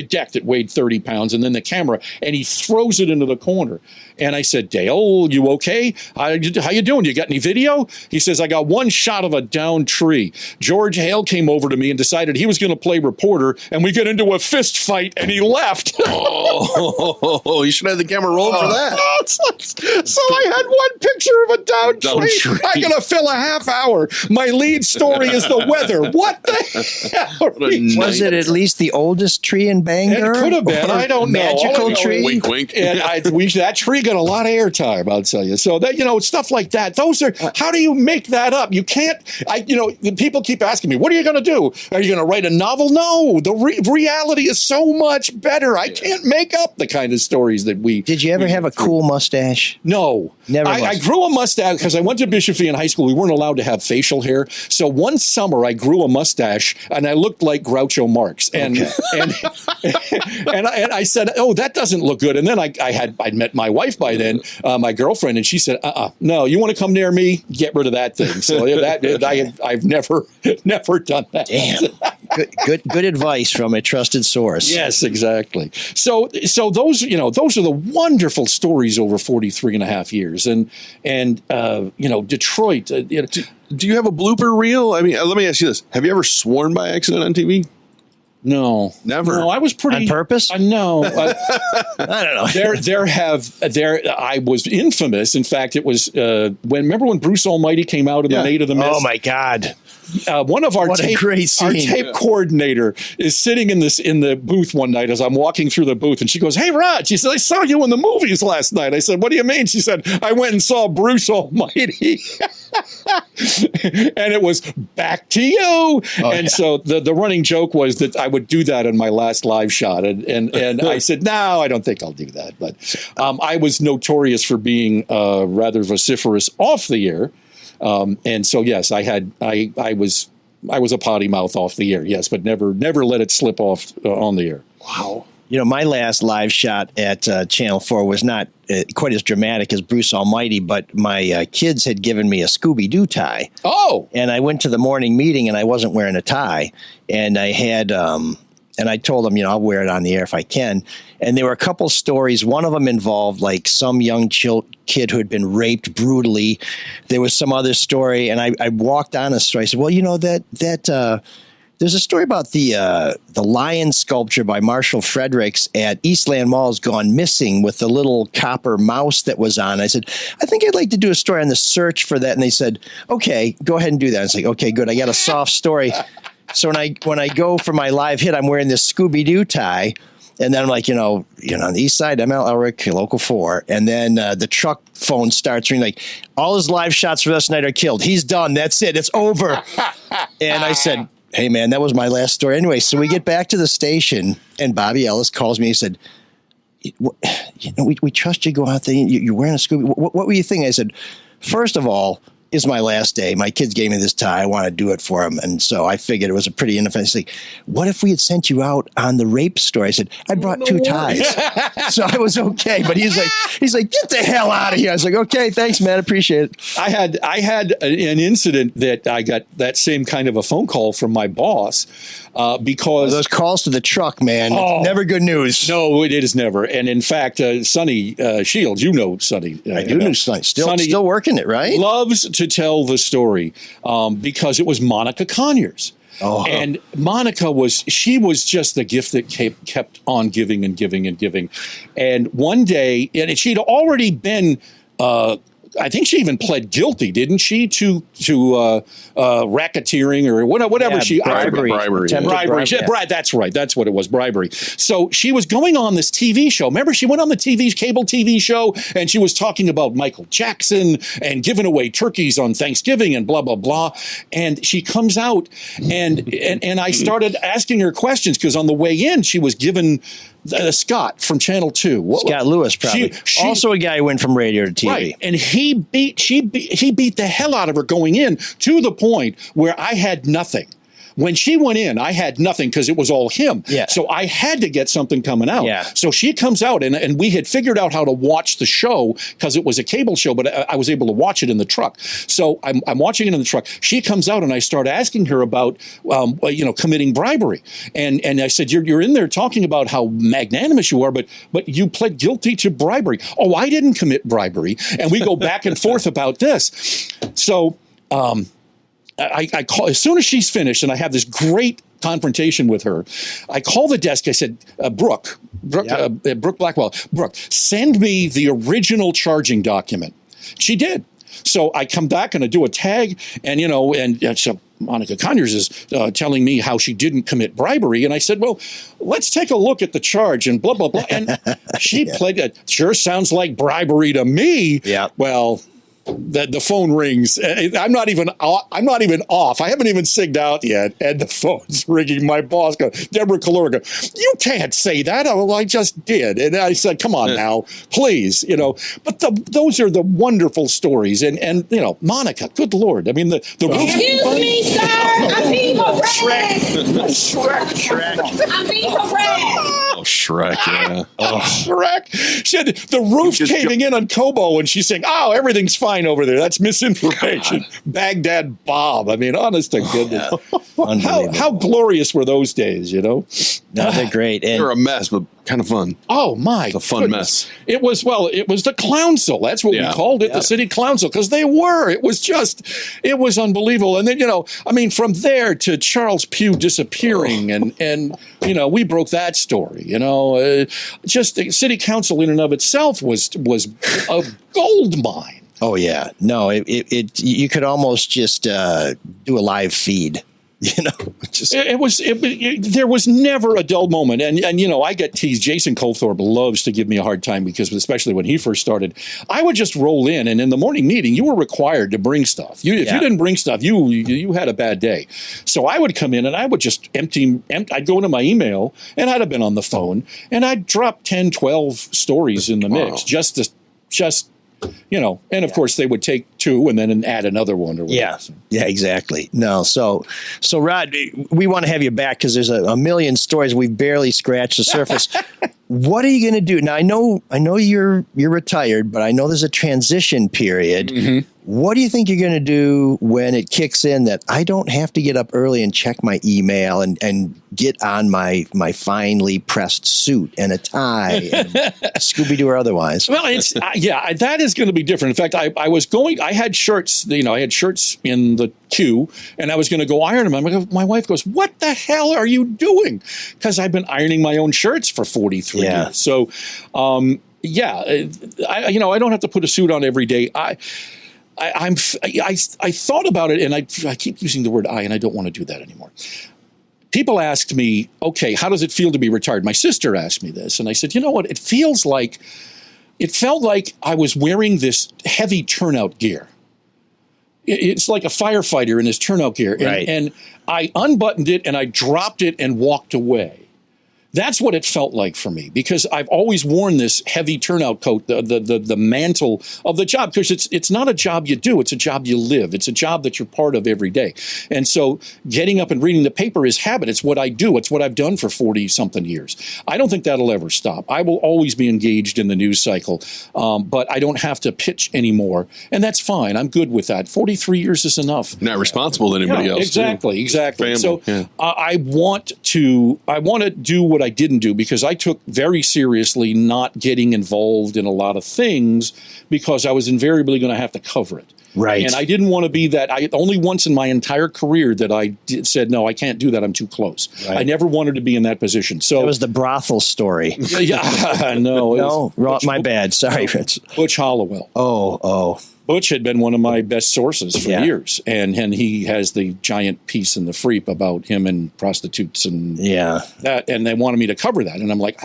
deck that weighed 30 pounds, and then the camera, and he throws it into the corner. And I said, Dale, you okay? How you doing? You got any video? He says, I got one shot of a downed tree. George Hale came over to me and decided he was going to play reporter, and we get into a fist fight, and he left. You should have the camera rolling for that. So I had one picture of a downed tree. I'm going to fill a half hour. My lead story is the weather. What the hell? Was it at least the oldest tree in Bangor? It could have been. I don't know. Magical tree? Wink, wink. And that tree got a lot of airtime, I'll tell you. So that, stuff like that. Those are, how do you make that up? You can't, people keep asking me, what are you going to do? Are you going to write a novel? No, the reality is so much better. I can't make up the kind of stories that we. Did you ever have a cool mustache? No. Never. I grew a mustache because I went to Bishop in high school. We weren't allowed to have facial hair. So one summer I grew a mustache and I looked like Groucho Marx. And and I said, oh, that doesn't look good. And then I'd met my wife by then, my girlfriend, and she said, no, you want to come near me? Get rid of that thing. So I've never done that. Damn. Good advice from a trusted source. Yes, exactly. So those are the wonderful stories over 43 and a half years. And Detroit. Do you have a blooper reel? I mean, let me ask you this. Have you ever sworn by accident on TV? No, never. No, I was pretty on purpose. No, I don't know. I was infamous. In fact, it was remember when Bruce Almighty came out in the Maid of the Mist? Oh my God. One of our tape coordinator is sitting in the booth one night as I'm walking through the booth, and she goes, "Hey, Rod," she said, "I saw you in the movies last night." I said, "What do you mean?" She said, "I went and saw Bruce Almighty." And it was back to you. So the running joke was that I would do that in my last live shot. And I said, no, I don't think I'll do that. But I was notorious for being rather vociferous off the air. And so, yes, I was a potty mouth off the air. Yes, but never let it slip off on the air. Wow. My last live shot at Channel 4 was not quite as dramatic as Bruce Almighty, but my kids had given me a Scooby-Doo tie. Oh! And I went to the morning meeting, and I wasn't wearing a tie. And I had, and I told them, I'll wear it on the air if I can. And there were a couple stories. One of them involved, like, some young kid who had been raped brutally. There was some other story, and I walked on a story. I said, well, there's a story about the lion sculpture by Marshall Fredericks at Eastland Mall's gone missing with the little copper mouse that was on. I said, I think I'd like to do a story on the search for that. And they said, okay, go ahead and do that. It's like, okay, good. I got a soft story. So when I go for my live hit, I'm wearing this Scooby-Doo tie. And then I'm like, on the east side, ML Elric, Local 4. And then the truck phone starts ringing, like, all his live shots for this night are killed. He's done. That's it. It's over. And I said, Hey, man, that was my last story. Anyway, so we get back to the station, and Bobby Ellis calls me. He said, we trust you to go out there. You're wearing a Scooby. What were you thinking? I said, first of all, it's my last day. My kids gave me this tie. I want to do it for them. And so I figured it was a pretty inoffensive thing. What if we had sent you out on the rape story? I said, I brought 2 ties. So I was okay. But he's like, get the hell out of here. I was like, okay, thanks, man. Appreciate it. I had an incident that I got that same kind of a phone call from my boss because those calls to the truck, man, never good news. No, it is never. And in fact, Sonny Shields, you know Sonny. I do know Sonny. Still working it, right? Loves to tell the story because it was Monica Conyers. Oh. And Monica was just the gift that kept on giving and giving and giving. And one day, and she'd already been, I think she even pled guilty, didn't she, to racketeering or whatever bribery. That's right. That's what it was, bribery. So she was going on this TV show. Remember, she went on the cable TV show, and she was talking about Michael Jackson and giving away turkeys on Thanksgiving and blah, blah, blah. And she comes out, and I started asking her questions because on the way in, she was given Scott from Channel 2. Scott Lewis, probably. Also a guy who went from radio to TV. Right. And he beat the hell out of her going in to the point where I had nothing. When she went in, I had nothing because it was all him. Yeah. So I had to get something coming out. Yeah. So she comes out, and we had figured out how to watch the show because it was a cable show, but I was able to watch it in the truck. So I'm watching it in the truck. She comes out, and I start asking her about, committing bribery. And I said, you're in there talking about how magnanimous you are, but you pled guilty to bribery. Oh, I didn't commit bribery. And we go back and forth about this. So, I call as soon as she's finished, and I have this great confrontation with her. I call the desk. I said, Brooke Blackwell, Brooke, send me the original charging document. She did. So I come back and I do a tag, and so Monica Conyers is telling me how she didn't commit bribery, and I said, well, let's take a look at the charge and blah blah blah. And she played it. Sure sounds like bribery to me. Yeah. Well. The phone rings. I'm not even off. I haven't even signed out yet, and the phone's ringing. My boss goes, Deborah Calora goes, you can't say that. Oh, well, I just did, and I said, come on now, please, But those are the wonderful stories, and Monica, good Lord, I mean the Excuse me, sir. I'm being harassed. Shrek. I'm being harassed. Oh, Shrek, yeah. Shrek. She had the roof caving in on Kobo, and she's saying, oh, everything's fine over there. That's misinformation. Baghdad Bob. I mean, honest to goodness. How glorious were those days, No, they're great. And they're a mess, but kind of fun. Oh, my. It's a fun mess. It was the Clownsel. That's what we called it, the city Clownsel, because they were. It was unbelievable. And then, from there to Charles Pugh disappearing, and we broke that story. Just the city council in and of itself was a gold mine. Oh yeah, no, it you could almost just do a live feed. There was never a dull moment, and I get teased. Jason Colthorpe loves to give me a hard time because, especially when he first started, I would just roll in, and in the morning meeting, you were required to bring stuff. If you didn't bring stuff, you had a bad day. So I would come in, and I would just empty. I'd go into my email, and I'd have been on the phone, and I'd drop 10, 12 stories in the mix, just and of course they would take 2 and then add another one or whatever. Yeah, exactly. No, so Rod, we want to have you back because there's a million stories. We've barely scratched the surface. What are you going to do now? I know you're retired, but I know there's a transition period. Mm-hmm. What do you think you're going to do when it kicks in that I don't have to get up early and check my email and get on my finely pressed suit and a tie, and Scooby-Doo or otherwise? Well, that is going to be different. In fact, I had shirts, I had shirts in the queue, and I was going to go iron them. My wife goes, what the hell are you doing? Because I've been ironing my own shirts for 43 years. So, I don't have to put a suit on every day. I thought about it, and I keep using the word and I don't want to do that anymore. People asked me, okay, how does it feel to be retired? My sister asked me this, and I said, you know what? It felt like I was wearing this heavy turnout gear. it's like a firefighter in his turnout gear. And, Right. and I unbuttoned it and I dropped it and walked away. That's what it felt like for me, because I've always worn this heavy turnout coat, the mantle of the job, because it's not a job you do, it's a job you live. It's a job that you're part of every day. And so getting up and reading the paper is habit. It's what I do. It's what I've done for 40-something years. I don't think that'll ever stop. I will always be engaged in the news cycle, but I don't have to pitch anymore, and that's fine. I'm good with that. 43 years is enough. You're not responsible to anybody else. Exactly. Family, So yeah. I want to do what I didn't do, because I took very seriously not getting involved in a lot of things, because I was invariably going to have to cover it. Right. And I didn't want to be that. Only once in my entire career that I said, no, I can't do that. I'm too close. Right. I never wanted to be in that position. So it was the brothel story. Yeah, no. My bad. Sorry, Rich. Butch Hollowell. Oh. Butch had been one of my best sources for years, and he has the giant piece in the Freep about him and prostitutes and that, and they wanted me to cover that, and I'm like,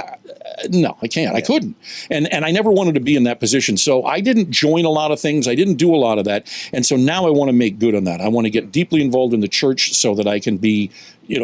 no, I can't, I couldn't, and I never wanted to be in that position, so I didn't join a lot of things, I didn't do a lot of that, and so now I want to make good on that. I want to get deeply involved in the church so that I can be,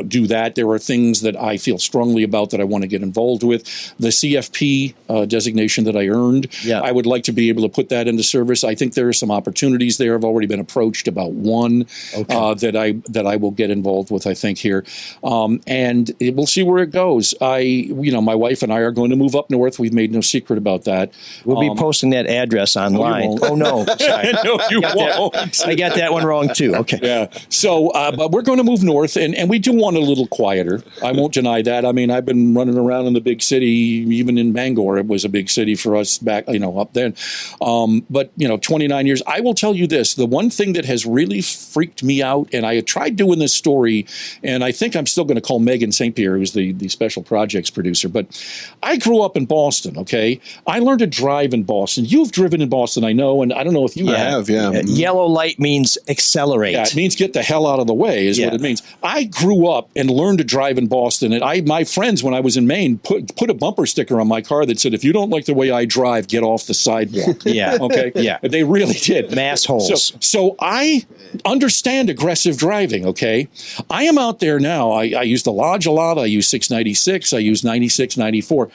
do that. There are things that I feel strongly about that I want to get involved with. The CFP designation that I earned, I would like to be able to put that into service. I think there are some opportunities there. I've already been approached about one that I will get involved with, I think, here. And we'll see where it goes. My wife and I are going to move up north. We've made no secret about that. We'll be posting that address online. No, sorry. No, you won't. I got that one wrong, too. Okay. Yeah. So, but we're going to move north, and we do want a little quieter. I won't deny that. I mean, I've been running around in the big city, even in Bangor. It was a big city for us back, up then. But 29 years. I will tell you this: the one thing that has really freaked me out, and I had tried doing this story, and I think I'm still going to call Megan St. Pierre, who's the special projects producer. But I grew up in Boston. Okay, I learned to drive in Boston. You've driven in Boston, I know, and I don't know if you have. Yeah. Yellow light means accelerate. Yeah, it means get the hell out of the way is what it means. I grew up and learned to drive in Boston, and my friends, when I was in Maine, put a bumper sticker on my car that said, "If you don't like the way I drive, get off the sidewalk." Yeah. Okay. Yeah. They really did. Mass holes. So I understand aggressive driving. Okay. I am out there now. I use the Lodge a lot. I use 696. I use 96, 94.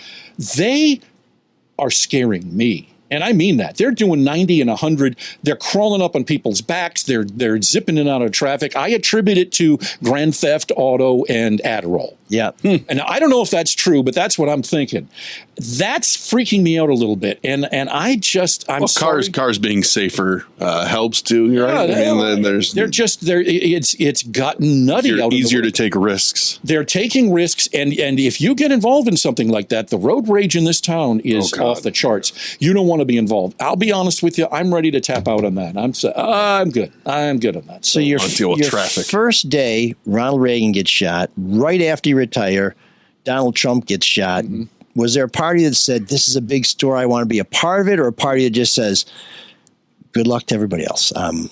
They are scaring me. And I mean that. They're doing 90 and 100. They're crawling up on people's backs. They're zipping in and out of traffic. I attribute it to grand theft, auto, and Adderall. Yeah. And I don't know if that's true, but that's what I'm thinking. That's freaking me out a little bit. And I'm sorry. Cars being safer helps too. Right? It's gotten nutty out. Easier to take risks. They're taking risks, and if you get involved in something like that, the road rage in this town is off the charts. You don't want to be involved. I'll be honest with you. I'm ready to tap out on that. I'm good. I'm good on that. So your traffic. First day, Ronald Reagan gets shot. Right after you retire, Donald Trump gets shot. Mm-hmm. Was there a party that said, this is a big story, I want to be a part of it, or a party that just says, good luck to everybody else? I'm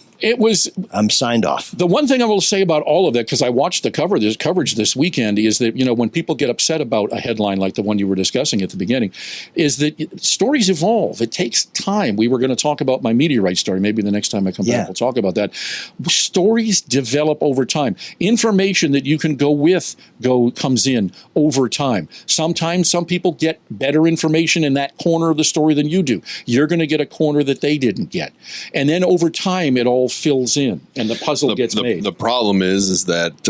signed off. The one thing I will say about all of that, because I watched the coverage this weekend, is that, when people get upset about a headline like the one you were discussing at the beginning, is that stories evolve. It takes time. We were going to talk about my meteorite story. Maybe the next time I come back, we'll talk about that. Stories develop over time. Information that you can comes in over time. Sometimes some people get better information in that corner of the story than you do. You're going to get a corner that they didn't get. And then over time, it all fills in and the puzzle gets made. The problem is that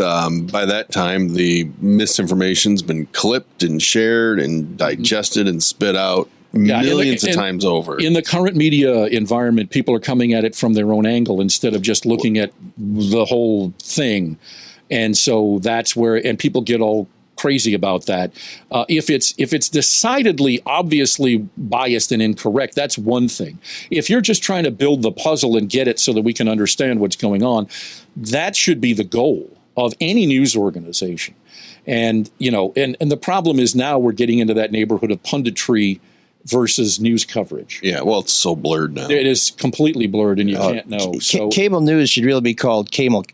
by that time, the misinformation's been clipped and shared and digested and spit out millions of times over. In the current media environment, people are coming at it from their own angle instead of just looking at the whole thing. And so that's where, and people get all crazy about that. If it's decidedly, obviously biased and incorrect, that's one thing. If you're just trying to build the puzzle and get it so that we can understand what's going on, that should be the goal of any news organization. And the problem is now we're getting into that neighborhood of punditry versus news coverage. Yeah, well, it's so blurred now. It is completely blurred, and you can't know. Cable news should really be called cable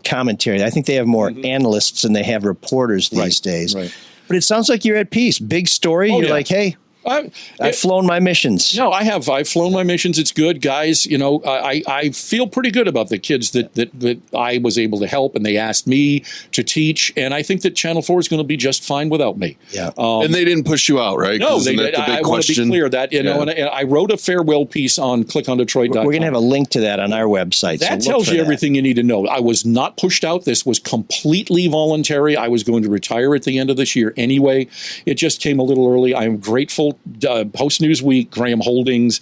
commentary. I think they have more analysts than they have reporters these days. Right. But it sounds like you're at peace. Big story. You're like, hey, I've flown my missions. No, I have. I've flown my missions. It's good, guys. You know, I feel pretty good about the kids that I was able to help, and they asked me to teach. And I think that Channel 4 is going to be just fine without me. Yeah. And they didn't push you out, right? No, they did. I want to be clear that, you know, and I wrote a farewell piece on clickondetroit.com. We're going to have a link to that on our website. That tells you everything you need to know. I was not pushed out. This was completely voluntary. I was going to retire at the end of this year anyway. It just came a little early. I am grateful. Post Newsweek, Graham Holdings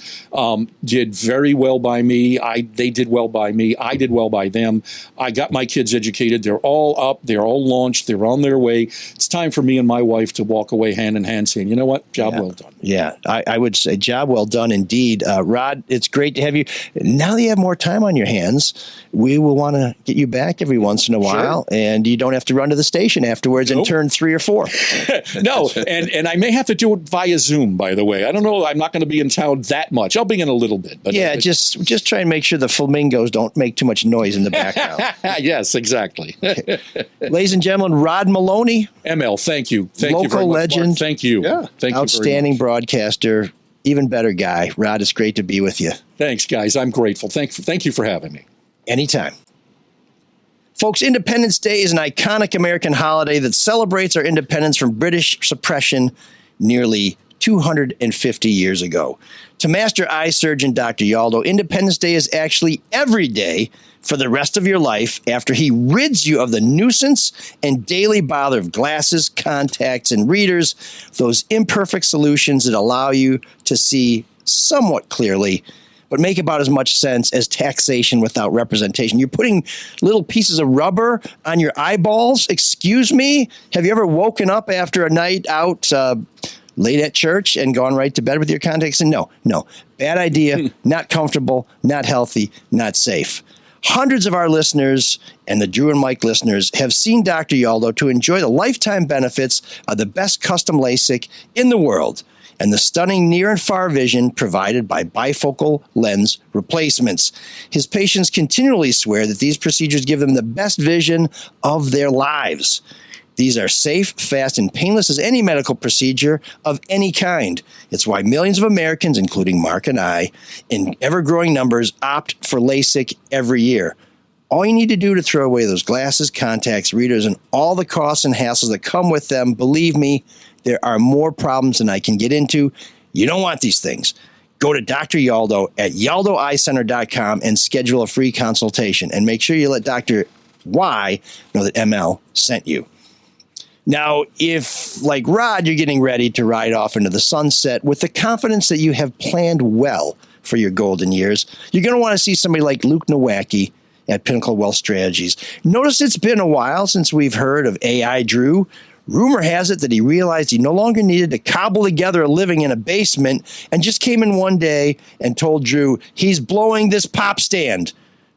did very well by me. They did well by me. I did well by them. I got my kids educated. They're all up. They're all launched. They're on their way. It's time for me and my wife to walk away hand in hand saying, you know what? Job well done. Yeah, I would say job well done indeed. Rod, it's great to have you. Now that you have more time on your hands, we will want to get you back every once in a while, and you don't have to run to the station afterwards and turn 3 or 4. No, and I may have to do it via Zoom, by the way. I don't know. I'm not going to be in town that much. I'll be in a little bit. But yeah, just try and make sure the flamingos don't make too much noise in the background. Yes, exactly. Ladies and gentlemen, Rod Maloney. ML, thank you. Thank you very local much, legend. Mark. Thank you. Yeah. Thank you. Outstanding broadcaster. Even better guy. Rod, it's great to be with you. Thanks, guys. I'm grateful. Thank you for having me. Anytime. Folks, Independence Day is an iconic American holiday that celebrates our independence from British suppression nearly 250 years ago. To Master Eye Surgeon Dr. Yaldo, Independence Day is actually every day for the rest of your life after he rids you of the nuisance and daily bother of glasses, contacts, and readers, those imperfect solutions that allow you to see somewhat clearly, but make about as much sense as taxation without representation. You're putting little pieces of rubber on your eyeballs? Excuse me? Have you ever woken up after a night out late at church and gone right to bed with your contacts? And no. Bad idea, not comfortable, not healthy, not safe. Hundreds of our listeners and the Drew and Mike listeners have seen Dr. Yaldo to enjoy the lifetime benefits of the best custom LASIK in the world and the stunning near and far vision provided by bifocal lens replacements. His patients continually swear that these procedures give them the best vision of their lives. These are safe, fast, and painless as any medical procedure of any kind. It's why millions of Americans, including Mark and I, in ever-growing numbers, opt for LASIK every year. All you need to do to throw away those glasses, contacts, readers, and all the costs and hassles that come with them, believe me, there are more problems than I can get into. You don't want these things. Go to Dr. Yaldo at yaldoeyecenter.com and schedule a free consultation. And make sure you let Dr. Y know that ML sent you. Now, if, like Rod, you're getting ready to ride off into the sunset with the confidence that you have planned well for your golden years, you're going to want to see somebody like Luke Nowacki at Pinnacle Wealth Strategies. Notice it's been a while since we've heard of AI Drew. Rumor has it that he realized he no longer needed to cobble together a living in a basement and just came in one day and told Drew he's blowing this pop stand.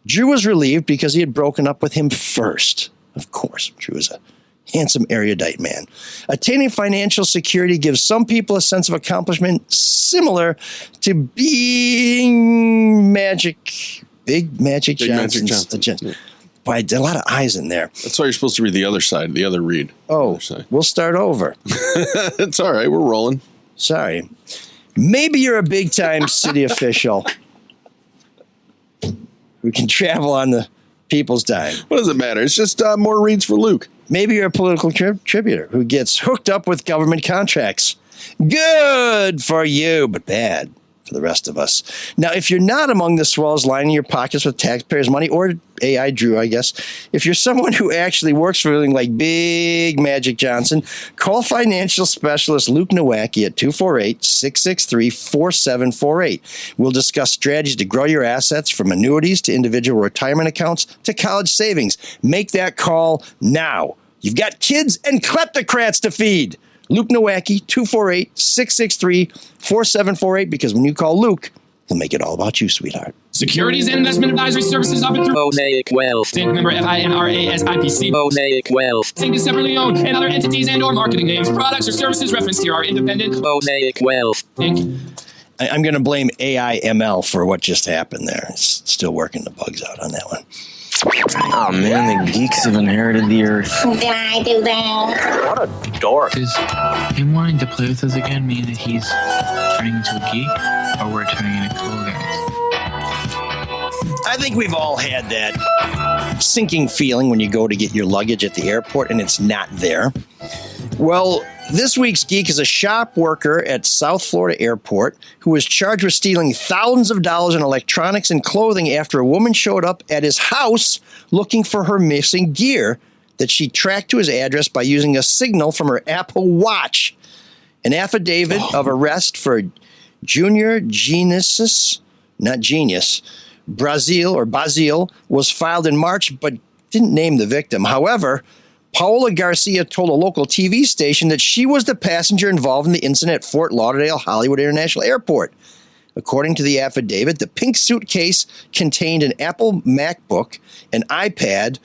Drew was relieved because he had broken up with him first. Of course, Drew is a handsome, erudite man. Attaining financial security gives some people a sense of accomplishment similar to being Big Magic Johnson's. Yeah. Boy, a lot of eyes in there. That's why you're supposed to read the other side, the other read. Oh, we'll start over. It's all right. We're rolling. Sorry. Maybe you're a big-time city official who can travel on the people's dime. What does it matter? It's just more reads for Luke. Maybe you're a political contributor who gets hooked up with government contracts. Good for you, but bad for the rest of us. Now, if you're not among the swells lining your pockets with taxpayers' money, or AI Drew, I guess, if you're someone who actually works for something like Big Magic Johnson, call financial specialist Luke Nowacki at 248-663-4748. We'll discuss strategies to grow your assets from annuities to individual retirement accounts to college savings. Make that call now. You've got kids and kleptocrats to feed. Luke Nowacki, 248-663-4748, because when you call Luke, he'll make it all about you, sweetheart. Securities and investment advisory services offered through Mosaic Wealth. Inc. Member FINRA SIPC. Mosaic Wealth. Inc. is separately owned, and other entities and or marketing names, products, or services referenced here are independent. Mosaic Wealth. Inc. I'm going to blame AIML for what just happened there. It's still working the bugs out on that one. Oh man, the geeks have inherited the earth. Did I do that? What a dork. Does him wanting to play with us again mean that he's turning into a geek, or we're turning into cool guys? I think we've all had that sinking feeling when you go to get your luggage at the airport and it's not there. Well, this week's geek is a shop worker at South Florida Airport who was charged with stealing thousands of dollars in electronics and clothing after a woman showed up at his house looking for her missing gear that she tracked to his address by using a signal from her Apple Watch. An affidavit of arrest for Junior Genesis, not Genius, Brazil was filed in March, but didn't name the victim. However, Paola Garcia told a local TV station that she was the passenger involved in the incident at Fort Lauderdale Hollywood International Airport. According to the affidavit, the pink suitcase contained an Apple MacBook, an iPad,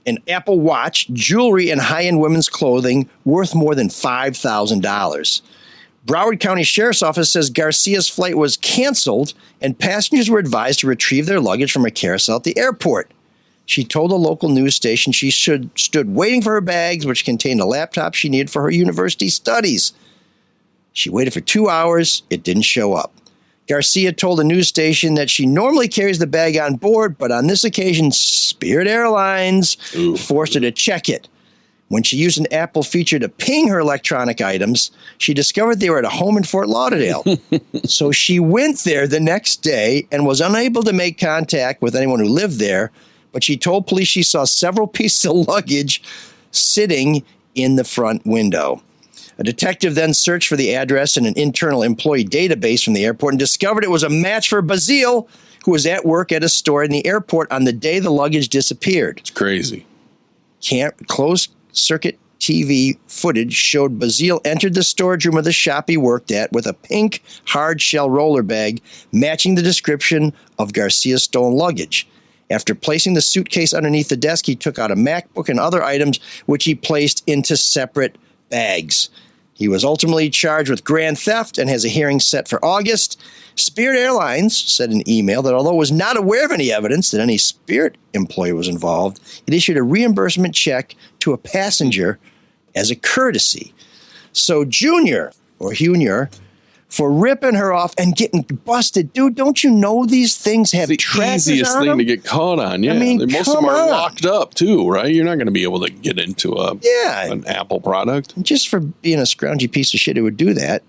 an Apple Watch, jewelry, and high-end women's clothing worth more than $5,000. Broward County Sheriff's Office says Garcia's flight was canceled and passengers were advised to retrieve their luggage from a carousel at the airport. She told a local news station she stood waiting for her bags, which contained a laptop she needed for her university studies. She waited for 2 hours. It didn't show up. Garcia told the news station that she normally carries the bag on board, but on this occasion, Spirit Airlines forced her to check it. When she used an Apple feature to ping her electronic items, she discovered they were at a home in Fort Lauderdale. So she went there the next day and was unable to make contact with anyone who lived there, but she told police she saw several pieces of luggage sitting in the front window. A detective then searched for the address in an internal employee database from the airport and discovered it was a match for Bazile, who was at work at a store in the airport on the day the luggage disappeared. It's crazy. Closed-circuit TV footage showed Bazile entered the storage room of the shop he worked at with a pink hard-shell roller bag matching the description of Garcia's stolen luggage. After placing the suitcase underneath the desk, he took out a MacBook and other items, which he placed into separate bags. He was ultimately charged with grand theft and has a hearing set for August. Spirit Airlines said in an email that although it was not aware of any evidence that any Spirit employee was involved, it issued a reimbursement check to a passenger as a courtesy. So Junior, for ripping her off and getting busted. Dude, don't you know these things have trackers on them? Easiest thing to get caught on, yeah. I mean, most of them are locked up, too, right? You're not going to be able to get into an Apple product. Just for being a scroungy piece of shit who would do that,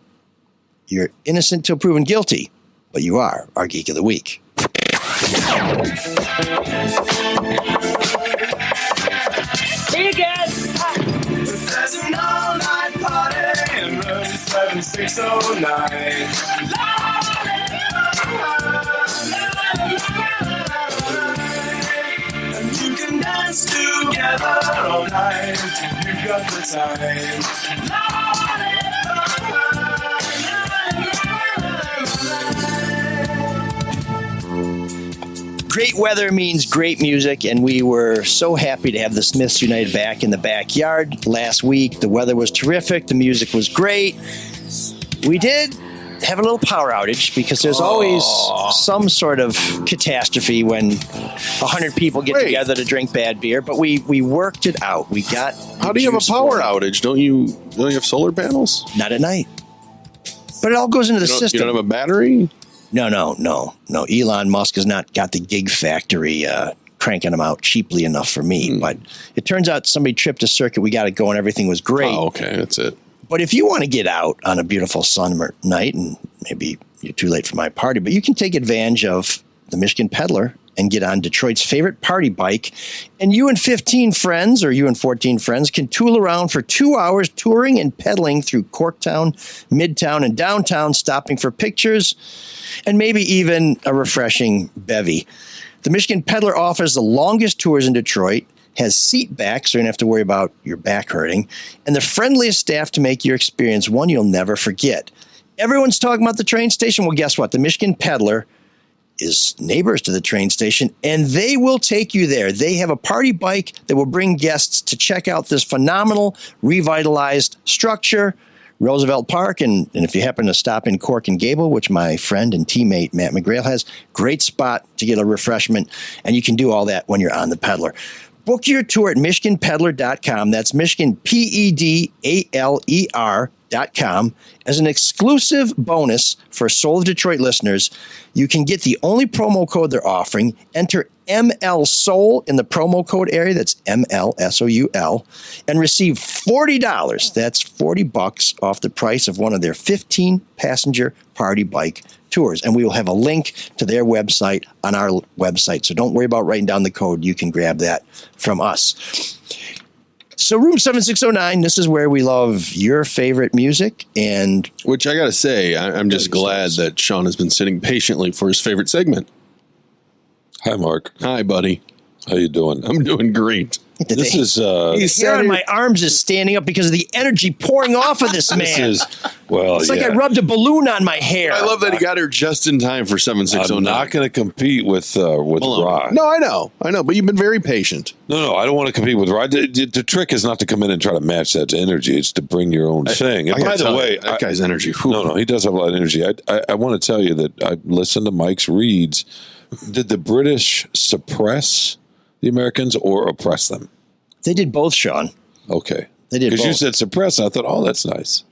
you're innocent till proven guilty, but you are our Geek of the Week. See you guys. There's an all-night party in room 7609. And you can dance together all night. You've got the time. Great weather means great music, and we were so happy to have the Smiths United back in the backyard last week. The weather was terrific. The music was great. We did have a little power outage because there's always some sort of catastrophe when 100 people get together to drink bad beer, but we worked it out. We got. How do you have a power outage? Don't you have solar panels? Not at night. But it all goes into the system. You don't have a battery? No. Elon Musk has not got the gig factory cranking them out cheaply enough for me. But it turns out somebody tripped a circuit. We got it going. Everything was great. Oh, okay. That's it. But if you want to get out on a beautiful summer night, and maybe you're too late for my party, but you can take advantage of the Michigan Peddler and get on Detroit's favorite party bike. And you and 15 friends or you and 14 friends can tool around for 2 hours touring and pedaling through Corktown, Midtown, and downtown, stopping for pictures and maybe even a refreshing bevy. The Michigan Peddler offers the longest tours in Detroit, has seat backs, so you don't have to worry about your back hurting, and the friendliest staff to make your experience one you'll never forget. Everyone's talking about the train station. Well, guess what? The Michigan Peddler is neighbors to the train station, and they will take you there. They have a party bike that will bring guests to check out this phenomenal, revitalized structure. Roosevelt Park. And if you happen to stop in Cork and Gable, which my friend and teammate Matt McGrail has, great spot to get a refreshment. And you can do all that when you're on the Peddler. Book your tour at MichiganPeddler.com. That's Michigan, PEDALER.com. As an exclusive bonus for Soul of Detroit listeners, you can get the only promo code they're offering. Enter ML Soul in the promo code area. That's MLSOUL. And receive $40. That's $40 off the price of one of their 15-passenger party bike tours. And we will have a link to their website on our website. So don't worry about writing down the code. You can grab that from us. So room 7609, this is where we love your favorite music. And which I got to say, I'm just glad that Sean has been sitting patiently for his favorite segment. Hi, Mark. Hi, buddy. How you doing? I'm doing great. This is the hair on my arms is standing up because of the energy pouring off of this man. It's like I rubbed a balloon on my hair. I love that he got here just in time for 7609. I'm not going to compete with Rod. No, I know, but you've been very patient. No, I don't want to compete with Rod. The trick is not to come in and try to match that energy. It's to bring your own thing. And by the way, that guy's energy. Whew. No, he does have a lot of energy. I want to tell you that I listened to Mike's reads. Did the British suppress the Americans or oppress them? They did both, Sean. Okay. They did both. Because you said suppress. I thought, that's nice.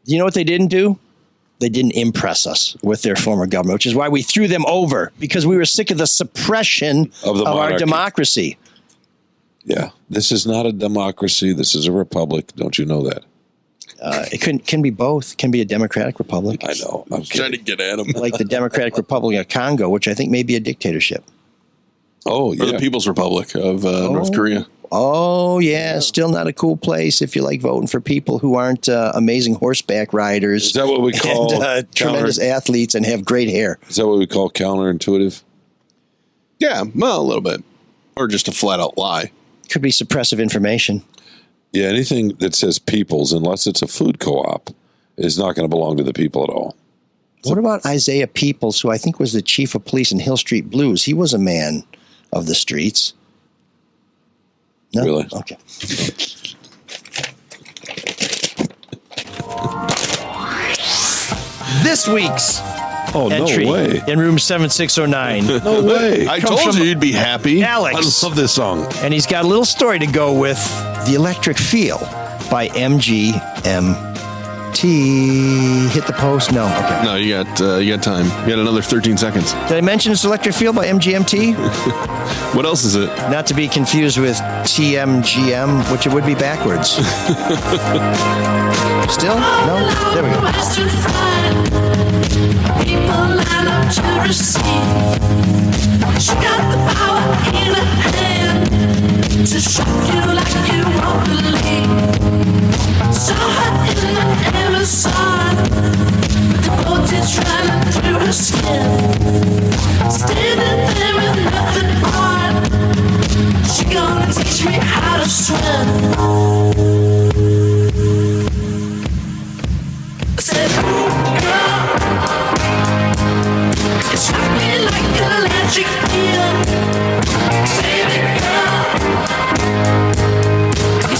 You know what they didn't do? They didn't impress us with their former government, which is why we threw them over, because we were sick of the suppression of our democracy. Yeah. This is not a democracy. This is a republic. Don't you know that? It can be both. It can be a democratic republic. I know. I'm trying to get at him. Like the Democratic Republic of Congo, which I think may be a dictatorship. Oh, yeah. Or the People's Republic of North Korea. Oh, yeah. Still not a cool place if you like voting for people who aren't amazing horseback riders. Is that what we call tremendous athletes and have great hair? Is that what we call counterintuitive? Yeah, well, a little bit. Or just a flat-out lie. Could be suppressive information. Yeah, anything that says people's, unless it's a food co-op, is not going to belong to the people at all. What about Isaiah Peoples, who I think was the chief of police in Hill Street Blues? He was a man of the streets. No? Really? Okay. This week's entry in room 7609. No way. I told you you'd be happy. Alex. I love this song. And he's got a little story to go with The Electric Feel by MGMT. Hit the post? No. Okay. No, you got time. You got another 13 seconds. Did I mention it's Electric Feel by MGMT? What else is it? Not to be confused with TMGM, which it would be backwards. Still? No? There we go. People line up to receive. She got the power in her hand to shock you like you won't believe. Saw her in the Amazon, with the voltage running through her skin. Standing there with nothing on. She gonna teach me how to swim. I said, girl, you shock me like an electric eel. Baby girl, you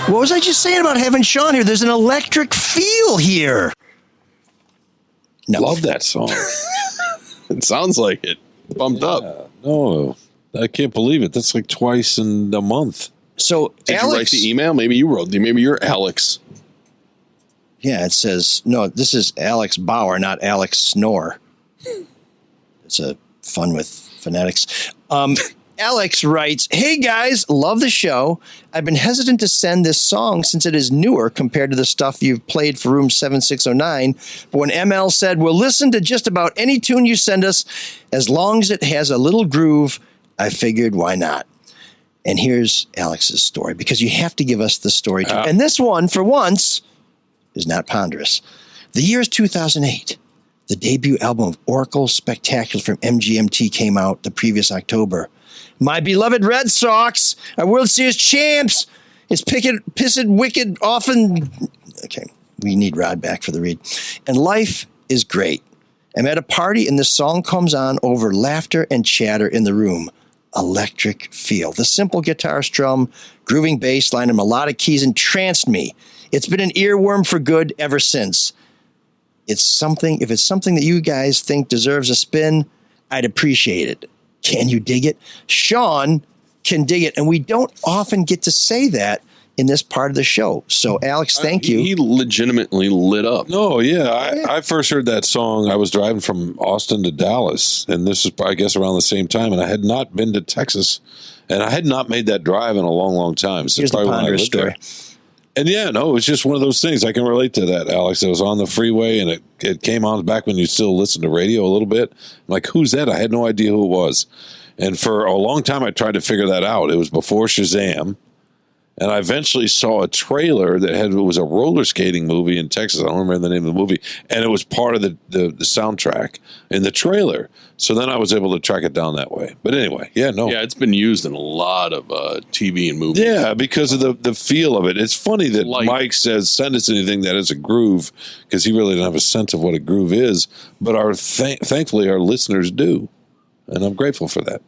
What was I just saying about having Sean here? There's an electric feel here. No. Love that song. It sounds like it. Bumped up. No, I can't believe it. That's like twice in a month. So Did you write the email? Maybe you wrote the. Maybe you're Alex. Yeah, it says, no, this is Alex Bauer, not Alex Snore. It's a fun with phonetics. Alex writes, hey guys, love the show. I've been hesitant to send this song since it is newer compared to the stuff you've played for Room 7609. But when ML said, we'll listen to just about any tune you send us as long as it has a little groove, I figured, why not? And here's Alex's story, because you have to give us the story too. And this one, for once, is not ponderous. The year is 2008. The debut album of Oracle Spectacular from MGMT came out the previous October. My beloved Red Sox are World Series champs. It's pissed wicked often. Okay, we need Rod back for the read. And life is great. I'm at a party and this song comes on over laughter and chatter in the room. Electric feel. The simple guitar strum, grooving bass line, and melodic keys entranced me. It's been an earworm for good ever since. If it's something that you guys think deserves a spin, I'd appreciate it. Can you dig it? Sean can dig it. And we don't often get to say that in this part of the show. So, Alex, thank you. He legitimately lit up. No, yeah. I first heard that song. I was driving from Austin to Dallas, and this is, I guess, around the same time. And I had not been to Texas, and I had not made that drive in a long, long time. So here's the ponderous story. And yeah, no, it was just one of those things. I can relate to that, Alex. I was on the freeway, and it came on back when you still listen to radio a little bit. I'm like, who's that? I had no idea who it was. And for a long time, I tried to figure that out. It was before Shazam. And I eventually saw a trailer that it was a roller skating movie in Texas. I don't remember the name of the movie. And it was part of the soundtrack in the trailer. So then I was able to track it down that way. But anyway, yeah, no. Yeah, it's been used in a lot of TV and movies. Yeah, because of the feel of it. It's funny that Mike says, send us anything that is a groove, because he really doesn't have a sense of what a groove is. But thankfully, our listeners do. And I'm grateful for that.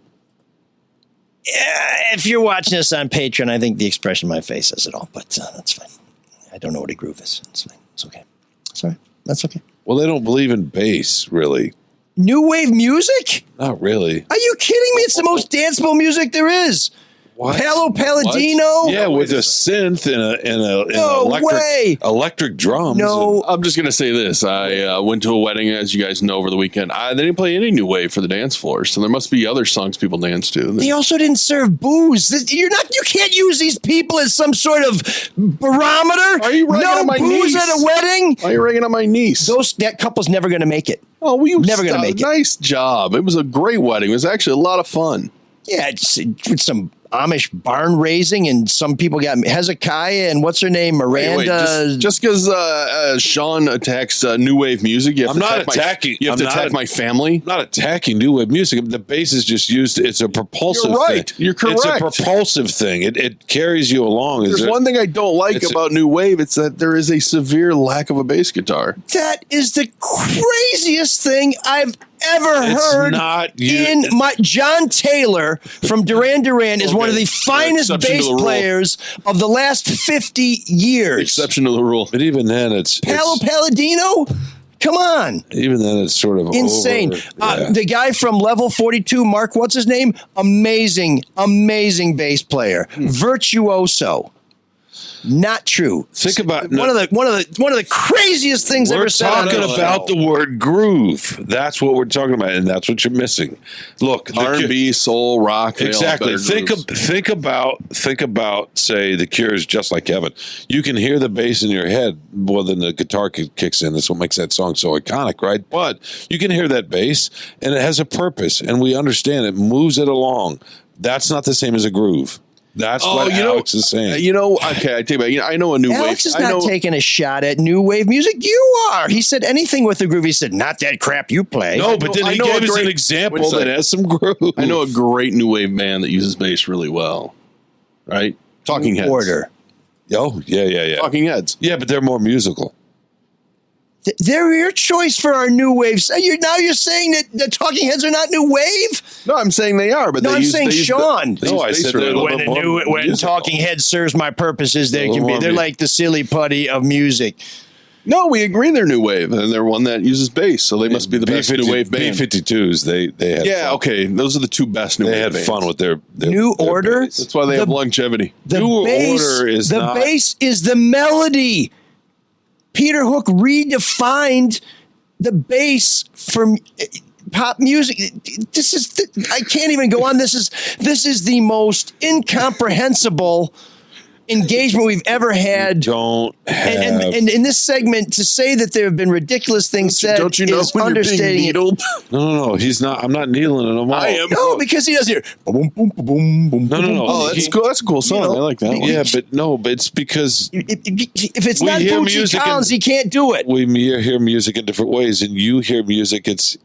Yeah, if you're watching this on Patreon, I think the expression on my face says it all, but that's fine. I don't know what a groove is. It's fine. It's okay. Sorry. That's okay. Well, they don't believe in bass, really. New wave music? Not really. Are you kidding me? It's the most danceable music there is. What? Paolo Palladino? What? Yeah, with a synth and electric drums. No, I'm just gonna say this. I went to a wedding, as you guys know, over the weekend. They didn't play any new wave for the dance floor, so there must be other songs people dance to. They also didn't serve booze. You can't use these people as some sort of barometer. Are you ragging on my booze niece? at a wedding? Why are you ragging on my niece? That couple's never going to make it. Oh, well, never going to make it. Nice job. It was a great wedding. It was actually a lot of fun. Yeah, with some Amish barn raising, and some people got Hezekiah and what's her name, Miranda. Wait, just because Sean attacks new wave music, you have to attack my family. I'm not attacking new wave music. The bass is just used. It's a propulsive. You're right. Thing. You're correct. It's a propulsive thing. It carries you along. There's one thing I don't like about new wave. It's that there is a severe lack of a bass guitar. That is the craziest thing I've ever heard. John Taylor from Duran Duran is one of the finest bass players of the last 50 years. Exception to the rule. But even then, it's Palladino. Come on. Even then, it's sort of insane. The guy from Level 42, Mark, what's his name? Amazing bass player. Virtuoso. Not true. Think about one of the craziest things ever said. We're talking about the word groove. That's what we're talking about, and that's what you're missing. Look, R&B, soul, rock. Exactly. Think about. Say the Cure's "Just Like Heaven." You can hear the bass in your head more than the guitar kicks in. That's what makes that song so iconic, right? But you can hear that bass, and it has a purpose, and we understand it moves it along. That's not the same as a groove. That's what Alex is saying. Okay, I take it back. I know a new wave. Alex is not taking a shot at new wave music. You are. He said anything with the groove. He said, not that crap you play. No, but then he gave us an example that has some groove. I know a great new wave band that uses bass really well. Right? Talking Heads. Order. Oh, yeah. Talking Heads. Yeah, but they're more musical. They're your choice for our new wave. So you're saying that the Talking Heads are not new wave? No, I'm saying they are, but I'm saying Sean. I said they're when Talking Heads serves my purposes, they can be. They're like the silly putty of music. No, we agree they're new wave, and they're one that uses bass, so they must be the best new wave band. B-52s, they had fun. Okay, those are the two best new wave bands. They had fun with their New Order. bass. That's why they have longevity. New Order is the bass is the melody. Peter Hook redefined the bass for pop music. I can't even go on. This is the most incomprehensible engagement we've ever had. And in this segment, to say that there have been ridiculous things said, don't you know is when understating you're being needled? No, he's not. I'm not needling it. I am. No, because he does here. Boom, boom, boom, boom, boom. No. Oh, that's cool. That's a cool song. I like that one. Yeah, but it's because if it's not Bootsy Collins, he can't do it. We hear music in different ways, and you hear music. It's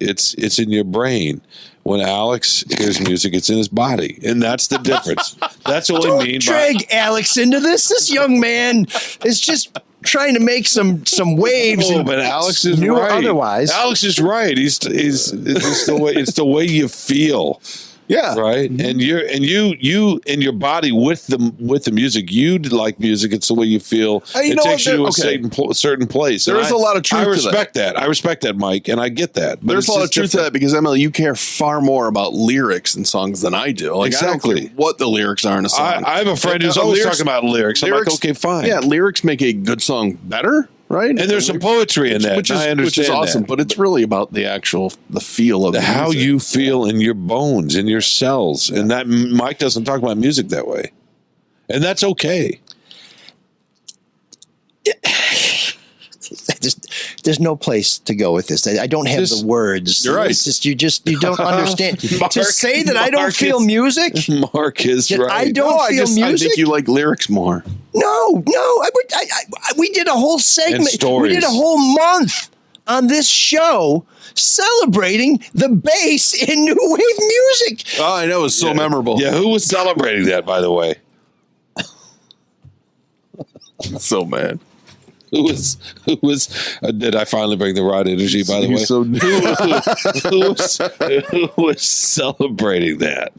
in your brain. When Alex hears music, it's in his body, and that's the difference. That's what I mean. Drag Alex into this. This young man is just trying to make some waves. Oh, but Alex is right. Otherwise, Alex is right. It's the way you feel. Yeah. Right. Mm-hmm. And you in your body with the music. You like music. It's the way you feel. It takes you to a certain place. There is a lot of truth to that. I respect that. I respect that, Mike, and I get that. But there's a lot of truth to that because Emily, you care far more about lyrics in songs than I do. Like, exactly. I don't care what the lyrics are in a song. I have a friend who's always talking about lyrics. I'm like, okay, fine. Yeah, lyrics make a good song better. Right, and there's some poetry in that, which is awesome. But it's really about the feel of how you feel in your bones, in your cells, and that Mike doesn't talk about music that way, and that's okay. There's no place to go with this. I don't have the words. You're right. It's just you don't understand. To say that I don't feel music, Mark is right. I don't feel music. I think you like lyrics more. No. We did a whole segment. We did a whole month on this show celebrating the bass in new wave music. Oh, I know. It was so memorable. Yeah, who was celebrating that, by the way? So mad. Who was did I finally bring the right energy, by the way? So who was celebrating that?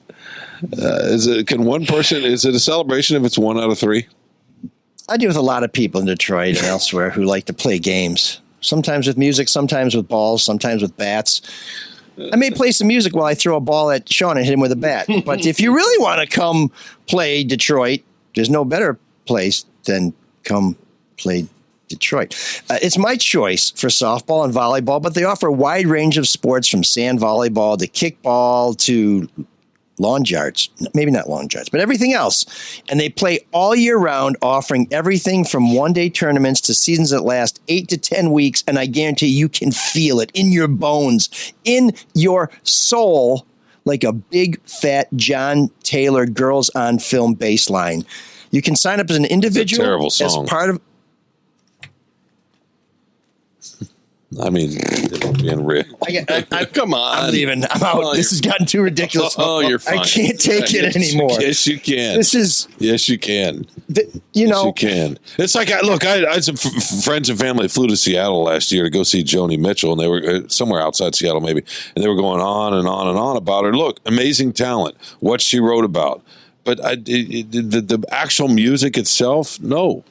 Is it a celebration if it's 1 out of 3? I deal with a lot of people in Detroit and elsewhere who like to play games. Sometimes with music, sometimes with balls, sometimes with bats. I may play some music while I throw a ball at Sean and hit him with a bat. But if you really want to come play Detroit, there's no better place than come play Detroit. It's my choice for softball and volleyball, but they offer a wide range of sports from sand volleyball to kickball to lawn darts. Maybe not lawn darts, but everything else. And they play all year round, offering everything from one-day tournaments to seasons that last 8 to 10 weeks. And I guarantee you can feel it in your bones, in your soul, like a big, fat John Taylor Girls on Film bass line. You can sign up as an individual, terrible song. as part of... I mean, being real. Come on. I'm leaving. I'm out. This has gotten too ridiculous. Oh, you're fine. I can't take it anymore. Yes, you can. Yes, you can. Yes, you can. It's like, I had some friends and family flew to Seattle last year to go see Joni Mitchell, and they were somewhere outside Seattle maybe, and they were going on and on and on about her. Look, amazing talent, what she wrote about. But the actual music itself, no.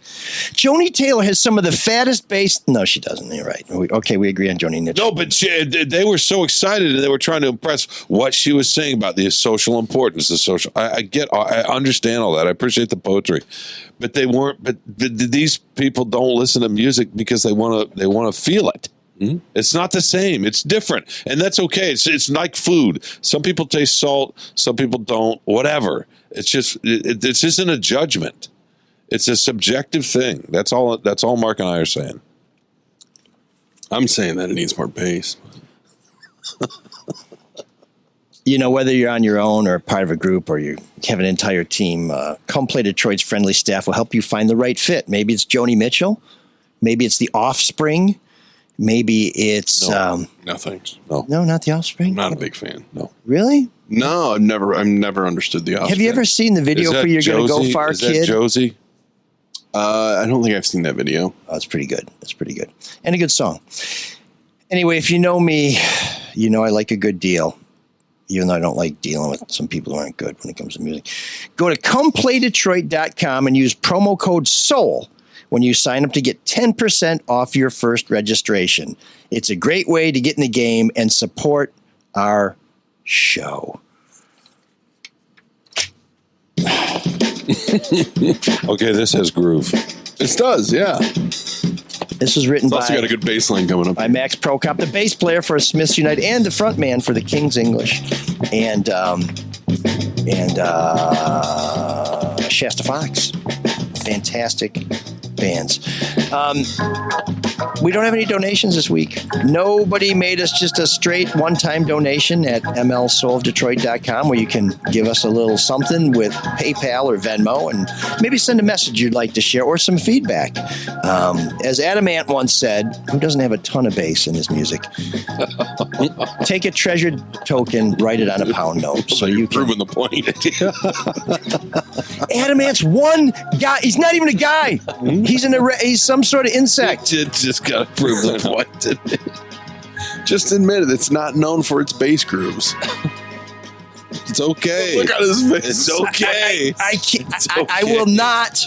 Joni Taylor has some of the fattest bass. No, she doesn't. You're right. We agree on Joni Mitchell. No, but they were so excited and they were trying to impress what she was saying about the social importance, the social. I understand all that. I appreciate the poetry, but they weren't. But these people don't listen to music because they want to feel it. Mm-hmm. It's not the same. It's different, and that's okay. It's like food. Some people taste salt. Some people don't. Whatever. It's just this isn't a judgment. It's a subjective thing. That's all. That's all Mark and I are saying. I'm saying that it needs more bass. Whether you're on your own or part of a group or you have an entire team, Come Play Detroit's friendly staff will help you find the right fit. Maybe it's Joni Mitchell. Maybe it's The Offspring. Maybe it's no thanks. No, not The Offspring. I'm not a big fan. No, really? No, I've never understood The Offspring. Have you ever seen the video for You're Gonna Go Far, is Kid? That Josie? I don't think I've seen that video. Oh, it's pretty good. It's pretty good. And a good song. Anyway, if you know me, you know I like a good deal, even though I don't like dealing with some people who aren't good when it comes to music. Go to comeplaydetroit.com and use promo code SOUL when you sign up to get 10% off your first registration. It's a great way to get in the game and support our show. Okay, this has groove. It does, yeah. This was written It's also by, got a good bass line coming up. by Max Prokop, the bass player for Smiths United and the front man for the King's English. And Shasta Fox. Fantastic bands. We don't have any donations this week. Nobody made us just a straight one-time donation at mlsoulofdetroit.com where you can give us a little something with PayPal or Venmo and maybe send a message you'd like to share or some feedback. As Adamant once said, who doesn't have a ton of bass in his music, take a treasured token, write it on a pound note. So you're proving the point. Adamant's one guy. He's not even a guy. He's some sort of insect. Just got to prove the point. Didn't it? Just admit it. It's not known for its bass grooves. It's okay. Look at his face. It's okay. I can't. I will not.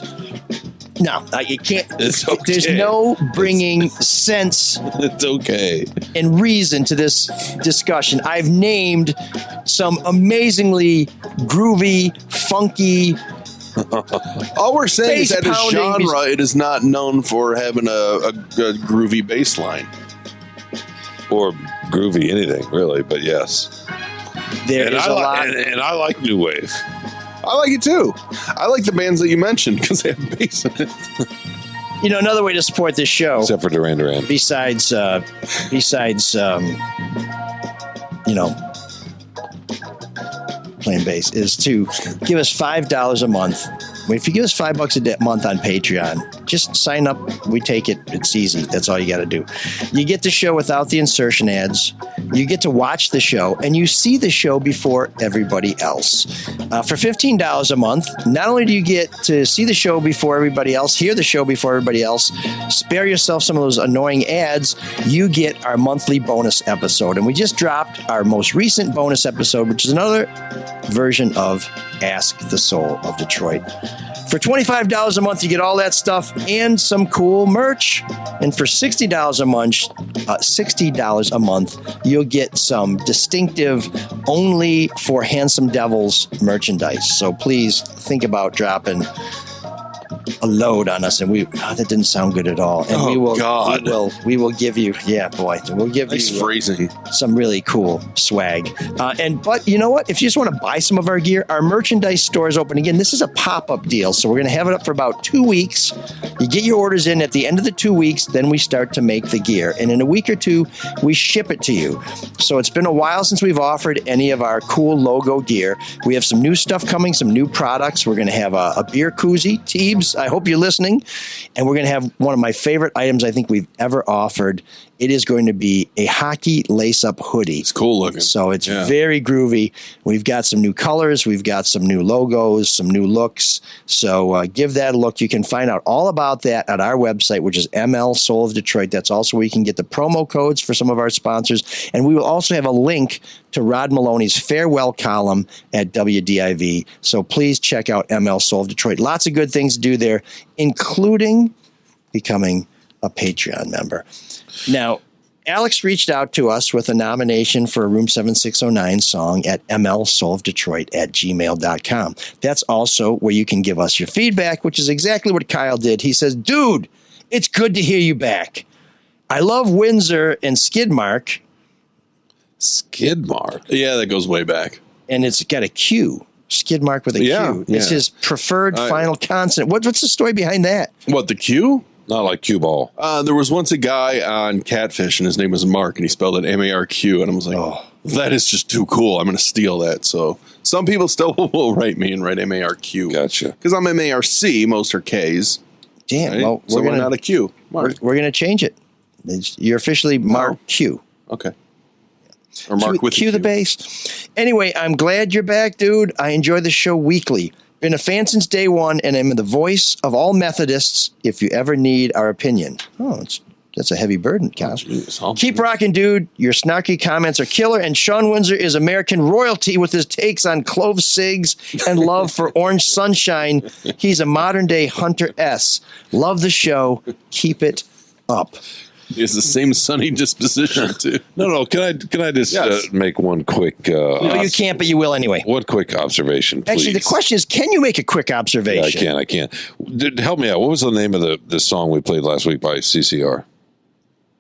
No, you can't. It's okay. There's no bringing sense. It's okay. And reason to this discussion. I've named some amazingly groovy, funky. All we're saying is that as Bass-pounding genre, it is not known for having a groovy bass line. Or groovy anything, really, but yes. There is a lot. And I like new wave. I like it too. I like the bands that you mentioned because they have bass in it. You know, another way to support this show, Except for Duran Duran. besides playing bass, is to give us $5 a month. If you give us $5 a month on Patreon, just sign up. We take it. It's easy. That's all you got to do. You get the show without the insertion ads. You get to watch the show, and you see the show before everybody else. For $15 a month, not only do you get to see the show before everybody else, hear the show before everybody else, spare yourself some of those annoying ads, you get our monthly bonus episode. And we just dropped our most recent bonus episode, which is another version of Ask the Soul of Detroit. For $25 a month, you get all that stuff and some cool merch. And for $60 a month, you'll get some distinctive, only for Handsome Devils merchandise. So please think about dropping a load on us, and that didn't sound good at all. And we will give you, we'll give nice you phrasing. Some really cool swag. But you know what? If you just want to buy some of our gear, our merchandise store is open again. This is a pop-up deal, so we're going to have it up for about 2 weeks. You get your orders in at the end of the 2 weeks, then we start to make the gear, and in a week or two, we ship it to you. So it's been a while since we've offered any of our cool logo gear. We have some new stuff coming, some new products. We're going to have a beer koozie, Teebs. I hope you're listening. And we're going to have one of my favorite items I think we've ever offered. It is going to be a hockey lace-up hoodie. It's cool looking. So it's very groovy. We've got some new colors. We've got some new logos, some new looks. So give that a look. You can find out all about that at our website, which is ML Soul of Detroit. That's also where you can get the promo codes for some of our sponsors. And we will also have a link to Rod Maloney's farewell column at WDIV. So please check out ML Soul of Detroit. Lots of good things to do there, including becoming a Patreon member. Now, Alex reached out to us with a nomination for a Room 7609 song at mlsoulofdetroit@gmail.com. That's also where you can give us your feedback, which is exactly what Kyle did. He says, dude, it's good to hear you back. I love Windsor and Skidmark. Skidmark? Yeah, that goes way back. And it's got a Q. Skidmark with a Q. It's his preferred final consonant. What's the story behind that? What, the Q? Not like cue ball. There was once a guy on Catfish, and his name was Mark, and he spelled it M-A-R-Q, and I was like, that is just too cool. I'm going to steal that. So some people still will write me and write M-A-R-Q. Gotcha. Because I'm M-A-R-C, most are Ks. Damn. Right? Well, so we're not a Q. We're going to change it. You're officially Mark Q. Okay. Or Mark with Q the bass. Anyway, I'm glad you're back, dude. I enjoy the show weekly. Been a fan since day one, and I'm the voice of all Methodists if you ever need our opinion. Oh, that's a heavy burden, Cal. Keep rocking, dude. Your snarky comments are killer, and Sean Windsor is American royalty with his takes on clove cigs and love for orange sunshine. He's a modern-day Hunter S. Love the show. Keep it up. He has the same sunny disposition, too. No. Can I just make one quick... no, you can't, but you will anyway. One quick observation, please. Actually, the question is, can you make a quick observation? Yeah, I can. Help me out. What was the name of the song we played last week by CCR?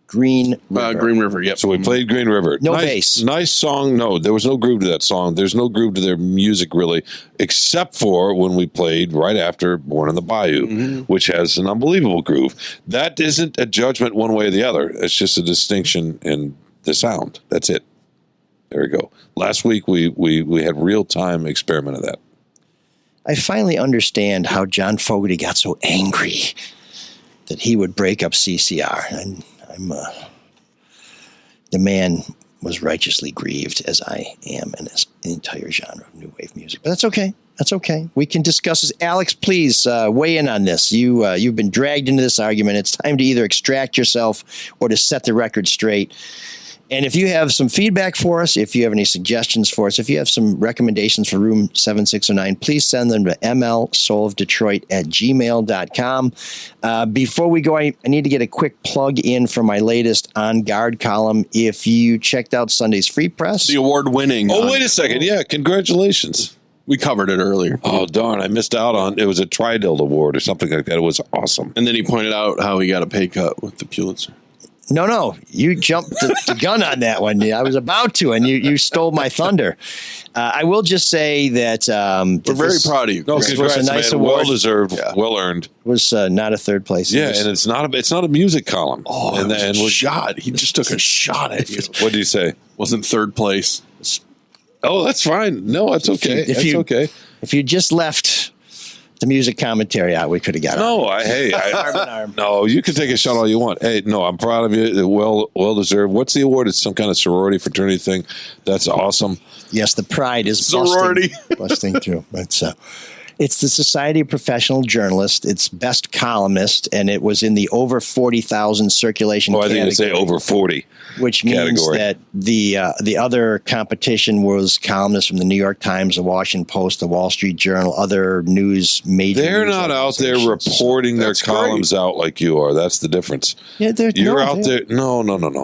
Green River. Green River, yep. So we played Green River. No bass. Nice song. No, there was no groove to that song. There's no groove to their music, really, except for when we played right after Born in the Bayou, which has an unbelievable groove. That isn't a judgment one way or the other. It's just a distinction in the sound. That's it. There we go. Last week, we had real-time experiment of that. I finally understand how John Fogerty got so angry that he would break up CCR. And the man was righteously grieved, as I am, in this entire genre of new wave music. But that's okay. That's okay. We can discuss this. Alex, please weigh in on this. You've been dragged into this argument. It's time to either extract yourself or to set the record straight. And if you have some feedback for us, if you have any suggestions for us, if you have some recommendations for Room 7609, please send them to mlsoulofdetroit@gmail.com. Before we go, I need to get a quick plug in for my latest On Guard column. If you checked out Sunday's Free Press. The award-winning. Oh, wait a second. Yeah, congratulations. We covered it earlier. Oh, darn. I missed out on it. Was a Tridel Award or something like that. It was awesome. And then he pointed out how he got a pay cut with the Pulitzer. No, you jumped the gun on that one. I was about to, and you stole my thunder. I will just say that we're very proud of you. No, was a nice award. Well deserved, well earned. Was not a third place. Yeah, and it's not a music column. Oh, and then a shot. He just took a shot at you. What did you say? Wasn't third place. Oh, that's fine. No, that's okay. Okay. If you just left the music commentary out, we could have got it. No, arm in arm. No, you can take a shot all you want. Hey, no, I'm proud of you. Well deserved. What's the award? It's some kind of sorority fraternity thing. That's awesome. Yes, the pride is sorority busting through. It's the Society of Professional Journalists. It's best columnist, and it was in the over 40,000 circulation. Oh, I think they say over 40, which means category. That the other competition was columnists from the New York Times, the Washington Post, the Wall Street Journal, other news major. They're not out there reporting their columns out like you are. That's the difference. Yeah, you're out there. No.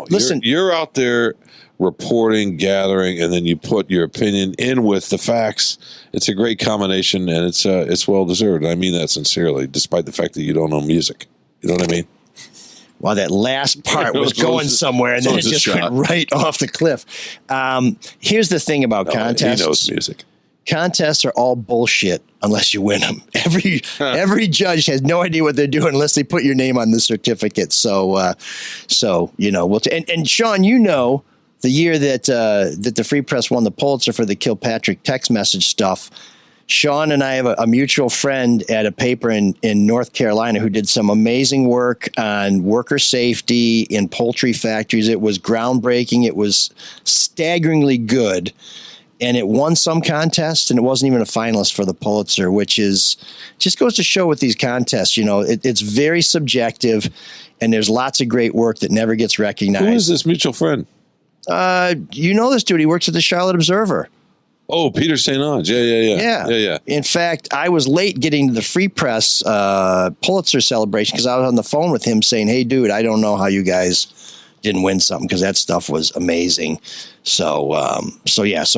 Listen, you're out there reporting, gathering, and then you put your opinion in with the facts. It's a great combination, and it's well deserved. I mean that sincerely, despite the fact that you don't know music. You know what I mean? Well, that last part was going somewhere, and then it just went right off the cliff. Here's the thing about contests. He knows music. Contests are all bullshit unless you win them. Every judge has no idea what they're doing unless they put your name on the certificate. So we'll and Sean, the year that the Free Press won the Pulitzer for the Kilpatrick text message stuff, Sean and I have a mutual friend at a paper in North Carolina who did some amazing work on worker safety in poultry factories. It was groundbreaking. It was staggeringly good. And it won some contests, and it wasn't even a finalist for the Pulitzer, which just goes to show with these contests, it's very subjective, and there's lots of great work that never gets recognized. Who is this mutual friend? This dude. He works at the Charlotte Observer. Oh, Peter St. Onge. Yeah. In fact, I was late getting to the Free Press Pulitzer celebration because I was on the phone with him saying, "Hey, dude, I don't know how you guys didn't win something because that stuff was amazing." So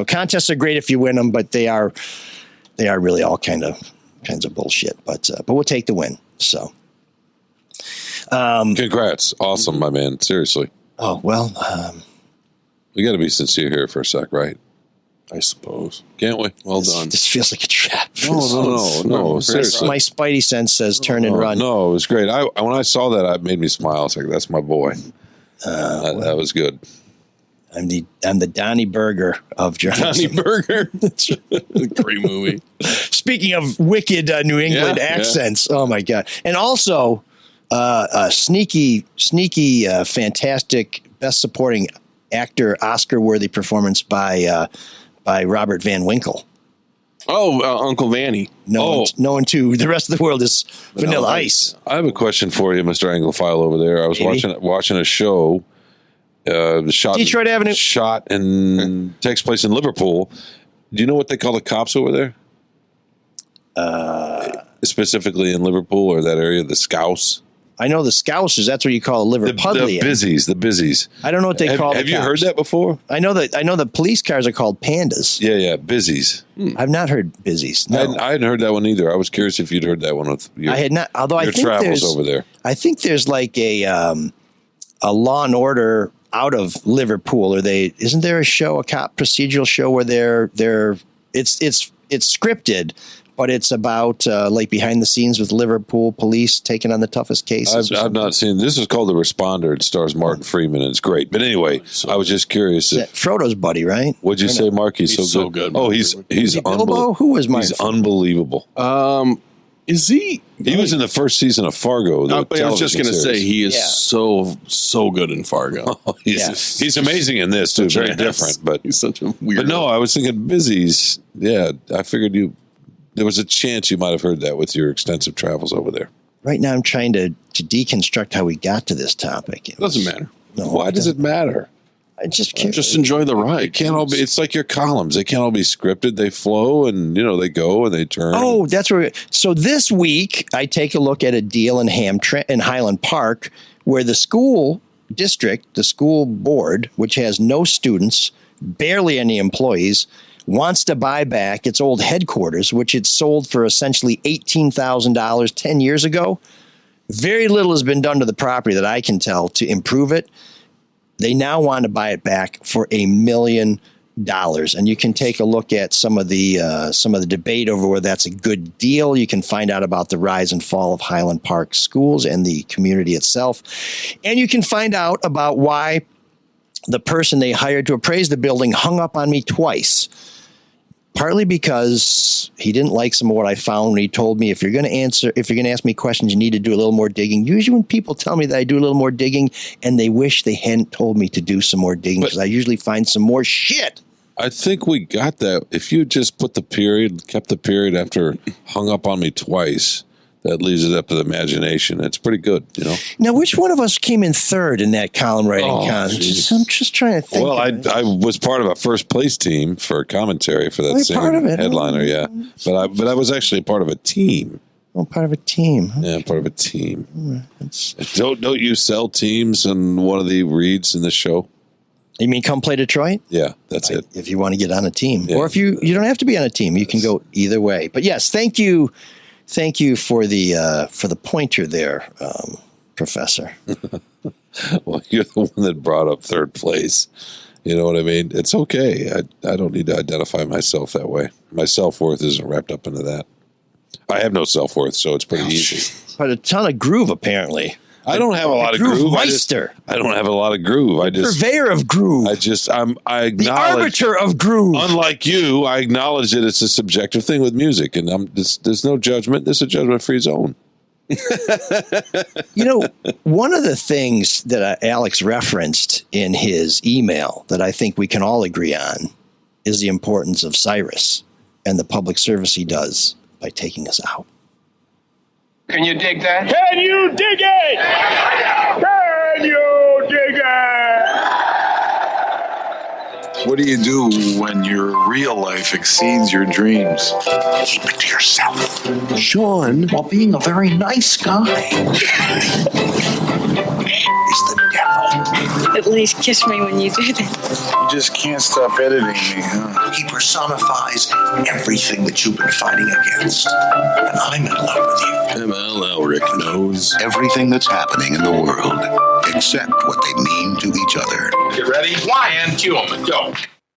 contests are great if you win them, but they are really all kinds of bullshit. But we'll take the win. So, congrats, awesome, my man. Seriously. Oh well. We got to be sincere here for a sec, right? I suppose. Can't we? Well done. This feels like a trap. No. Seriously. My spidey sense says turn and run. No, it was great. When I saw that, it made me smile. I was like, that's my boy. That was good. I'm the Donnie Berger of journalism. Donnie Berger. Great movie. Speaking of wicked New England accents. Oh, my God. And also, sneaky, fantastic, best supporting actor, Oscar-worthy performance by Robert Van Winkle. Oh, Uncle Vanny. No one too. The rest of the world is Vanilla Ice. I have a question for you, Mr. Anglophile over there. I was watching a show. Detroit Avenue. Shot and takes place in Liverpool. Do you know what they call the cops over there? Specifically in Liverpool or that area, the Scouse. I know the Scousers. That's what you call a Liverpudlian. The busies. I don't know what they call. Have you heard that before? I know the police cars are called pandas. Yeah, busies. I've not heard busies. No. I hadn't heard that one either. I was curious if you'd heard that one with your, I had not. Although your I think travels over there. I think there's like a Law and Order out of Liverpool. Isn't there a show, a cop procedural show where it's scripted, but it's about like behind the scenes with Liverpool police taking on the toughest cases. I've not seen. This is called The Responder. It stars Martin Freeman, and it's great. But anyway, I was just curious. Frodo's buddy, right? What'd you say, Mark? He's so good. Oh, he's Bilbo. Who was Martin? He's unbelievable. Is he? He was in the first season of Fargo. I was just going to say he is so good in Fargo. He's amazing in this too. Very different, but he's such a weird. But no, I was thinking busies. Yeah, I figured there was a chance you might have heard that with your extensive travels over there. Right now, I'm trying to deconstruct how we got to this topic. It doesn't matter. No, why does it matter? I just enjoy the ride. It can't all be. It's like your columns. They can't all be scripted. They flow, and they go and they turn. Oh, that's where. So this week, I take a look at a deal in Highland Park, where the school district, the school board, which has no students, barely any employees, wants to buy back its old headquarters, which it sold for essentially $18,000 10 years ago. Very little has been done to the property that I can tell to improve it. They now want to buy it back for $1 million, and you can take a look at some of the debate over whether that's a good deal. You can find out about the rise and fall of Highland Park schools and the community itself, and you can find out about why the person they hired to appraise the building hung up on me twice. Partly because he didn't like some of what I found when he told me, if you're going to ask me questions, you need to do a little more digging. Usually when people tell me that I do a little more digging and they wish they hadn't told me to do some more digging, because I usually find some more shit. I think we got that. If you just kept the period after hung up on me twice, that leaves it up to the imagination. It's pretty good, Now, which one of us came in third in that column writing contest? I'm just trying to think. Well, I was part of a first place team for commentary for that same headliner, yeah. But I was actually part of a team. Oh, part of a team. Yeah, part of a team. Don't you sell teams in one of the reads in the show? You mean Come Play Detroit? Yeah, that's it. If you want to get on a team. Yeah. Or if you don't have to be on a team. You can go either way. But yes, thank you. Thank you for the pointer there, Professor. Well, you're the one that brought up third place. You know what I mean? It's okay. I don't need to identify myself that way. My self-worth isn't wrapped up into that. I have no self-worth, so it's pretty easy. But a ton of groove, apparently. I don't have a lot of groove. Meister. I don't have a lot of groove. Purveyor of groove. I acknowledge the arbiter of groove. Unlike you, I acknowledge that it's a subjective thing with music, and there's no judgment. This is a judgment-free zone. One of the things that Alex referenced in his email that I think we can all agree on is the importance of Cyrus and the public service he does by taking us out. Can you dig that? Can you dig it? Can you dig it? What do you do when your real life exceeds your dreams? Keep it to yourself. Sean, While being a very nice guy, is the devil. At least kiss me when you do that. You just can't stop editing me, huh? He personifies everything that you've been fighting against. And I'm in love with you. ML Rick knows Everything that's happening in the world, except what they mean to each other. You ready? And cue 'em. Go.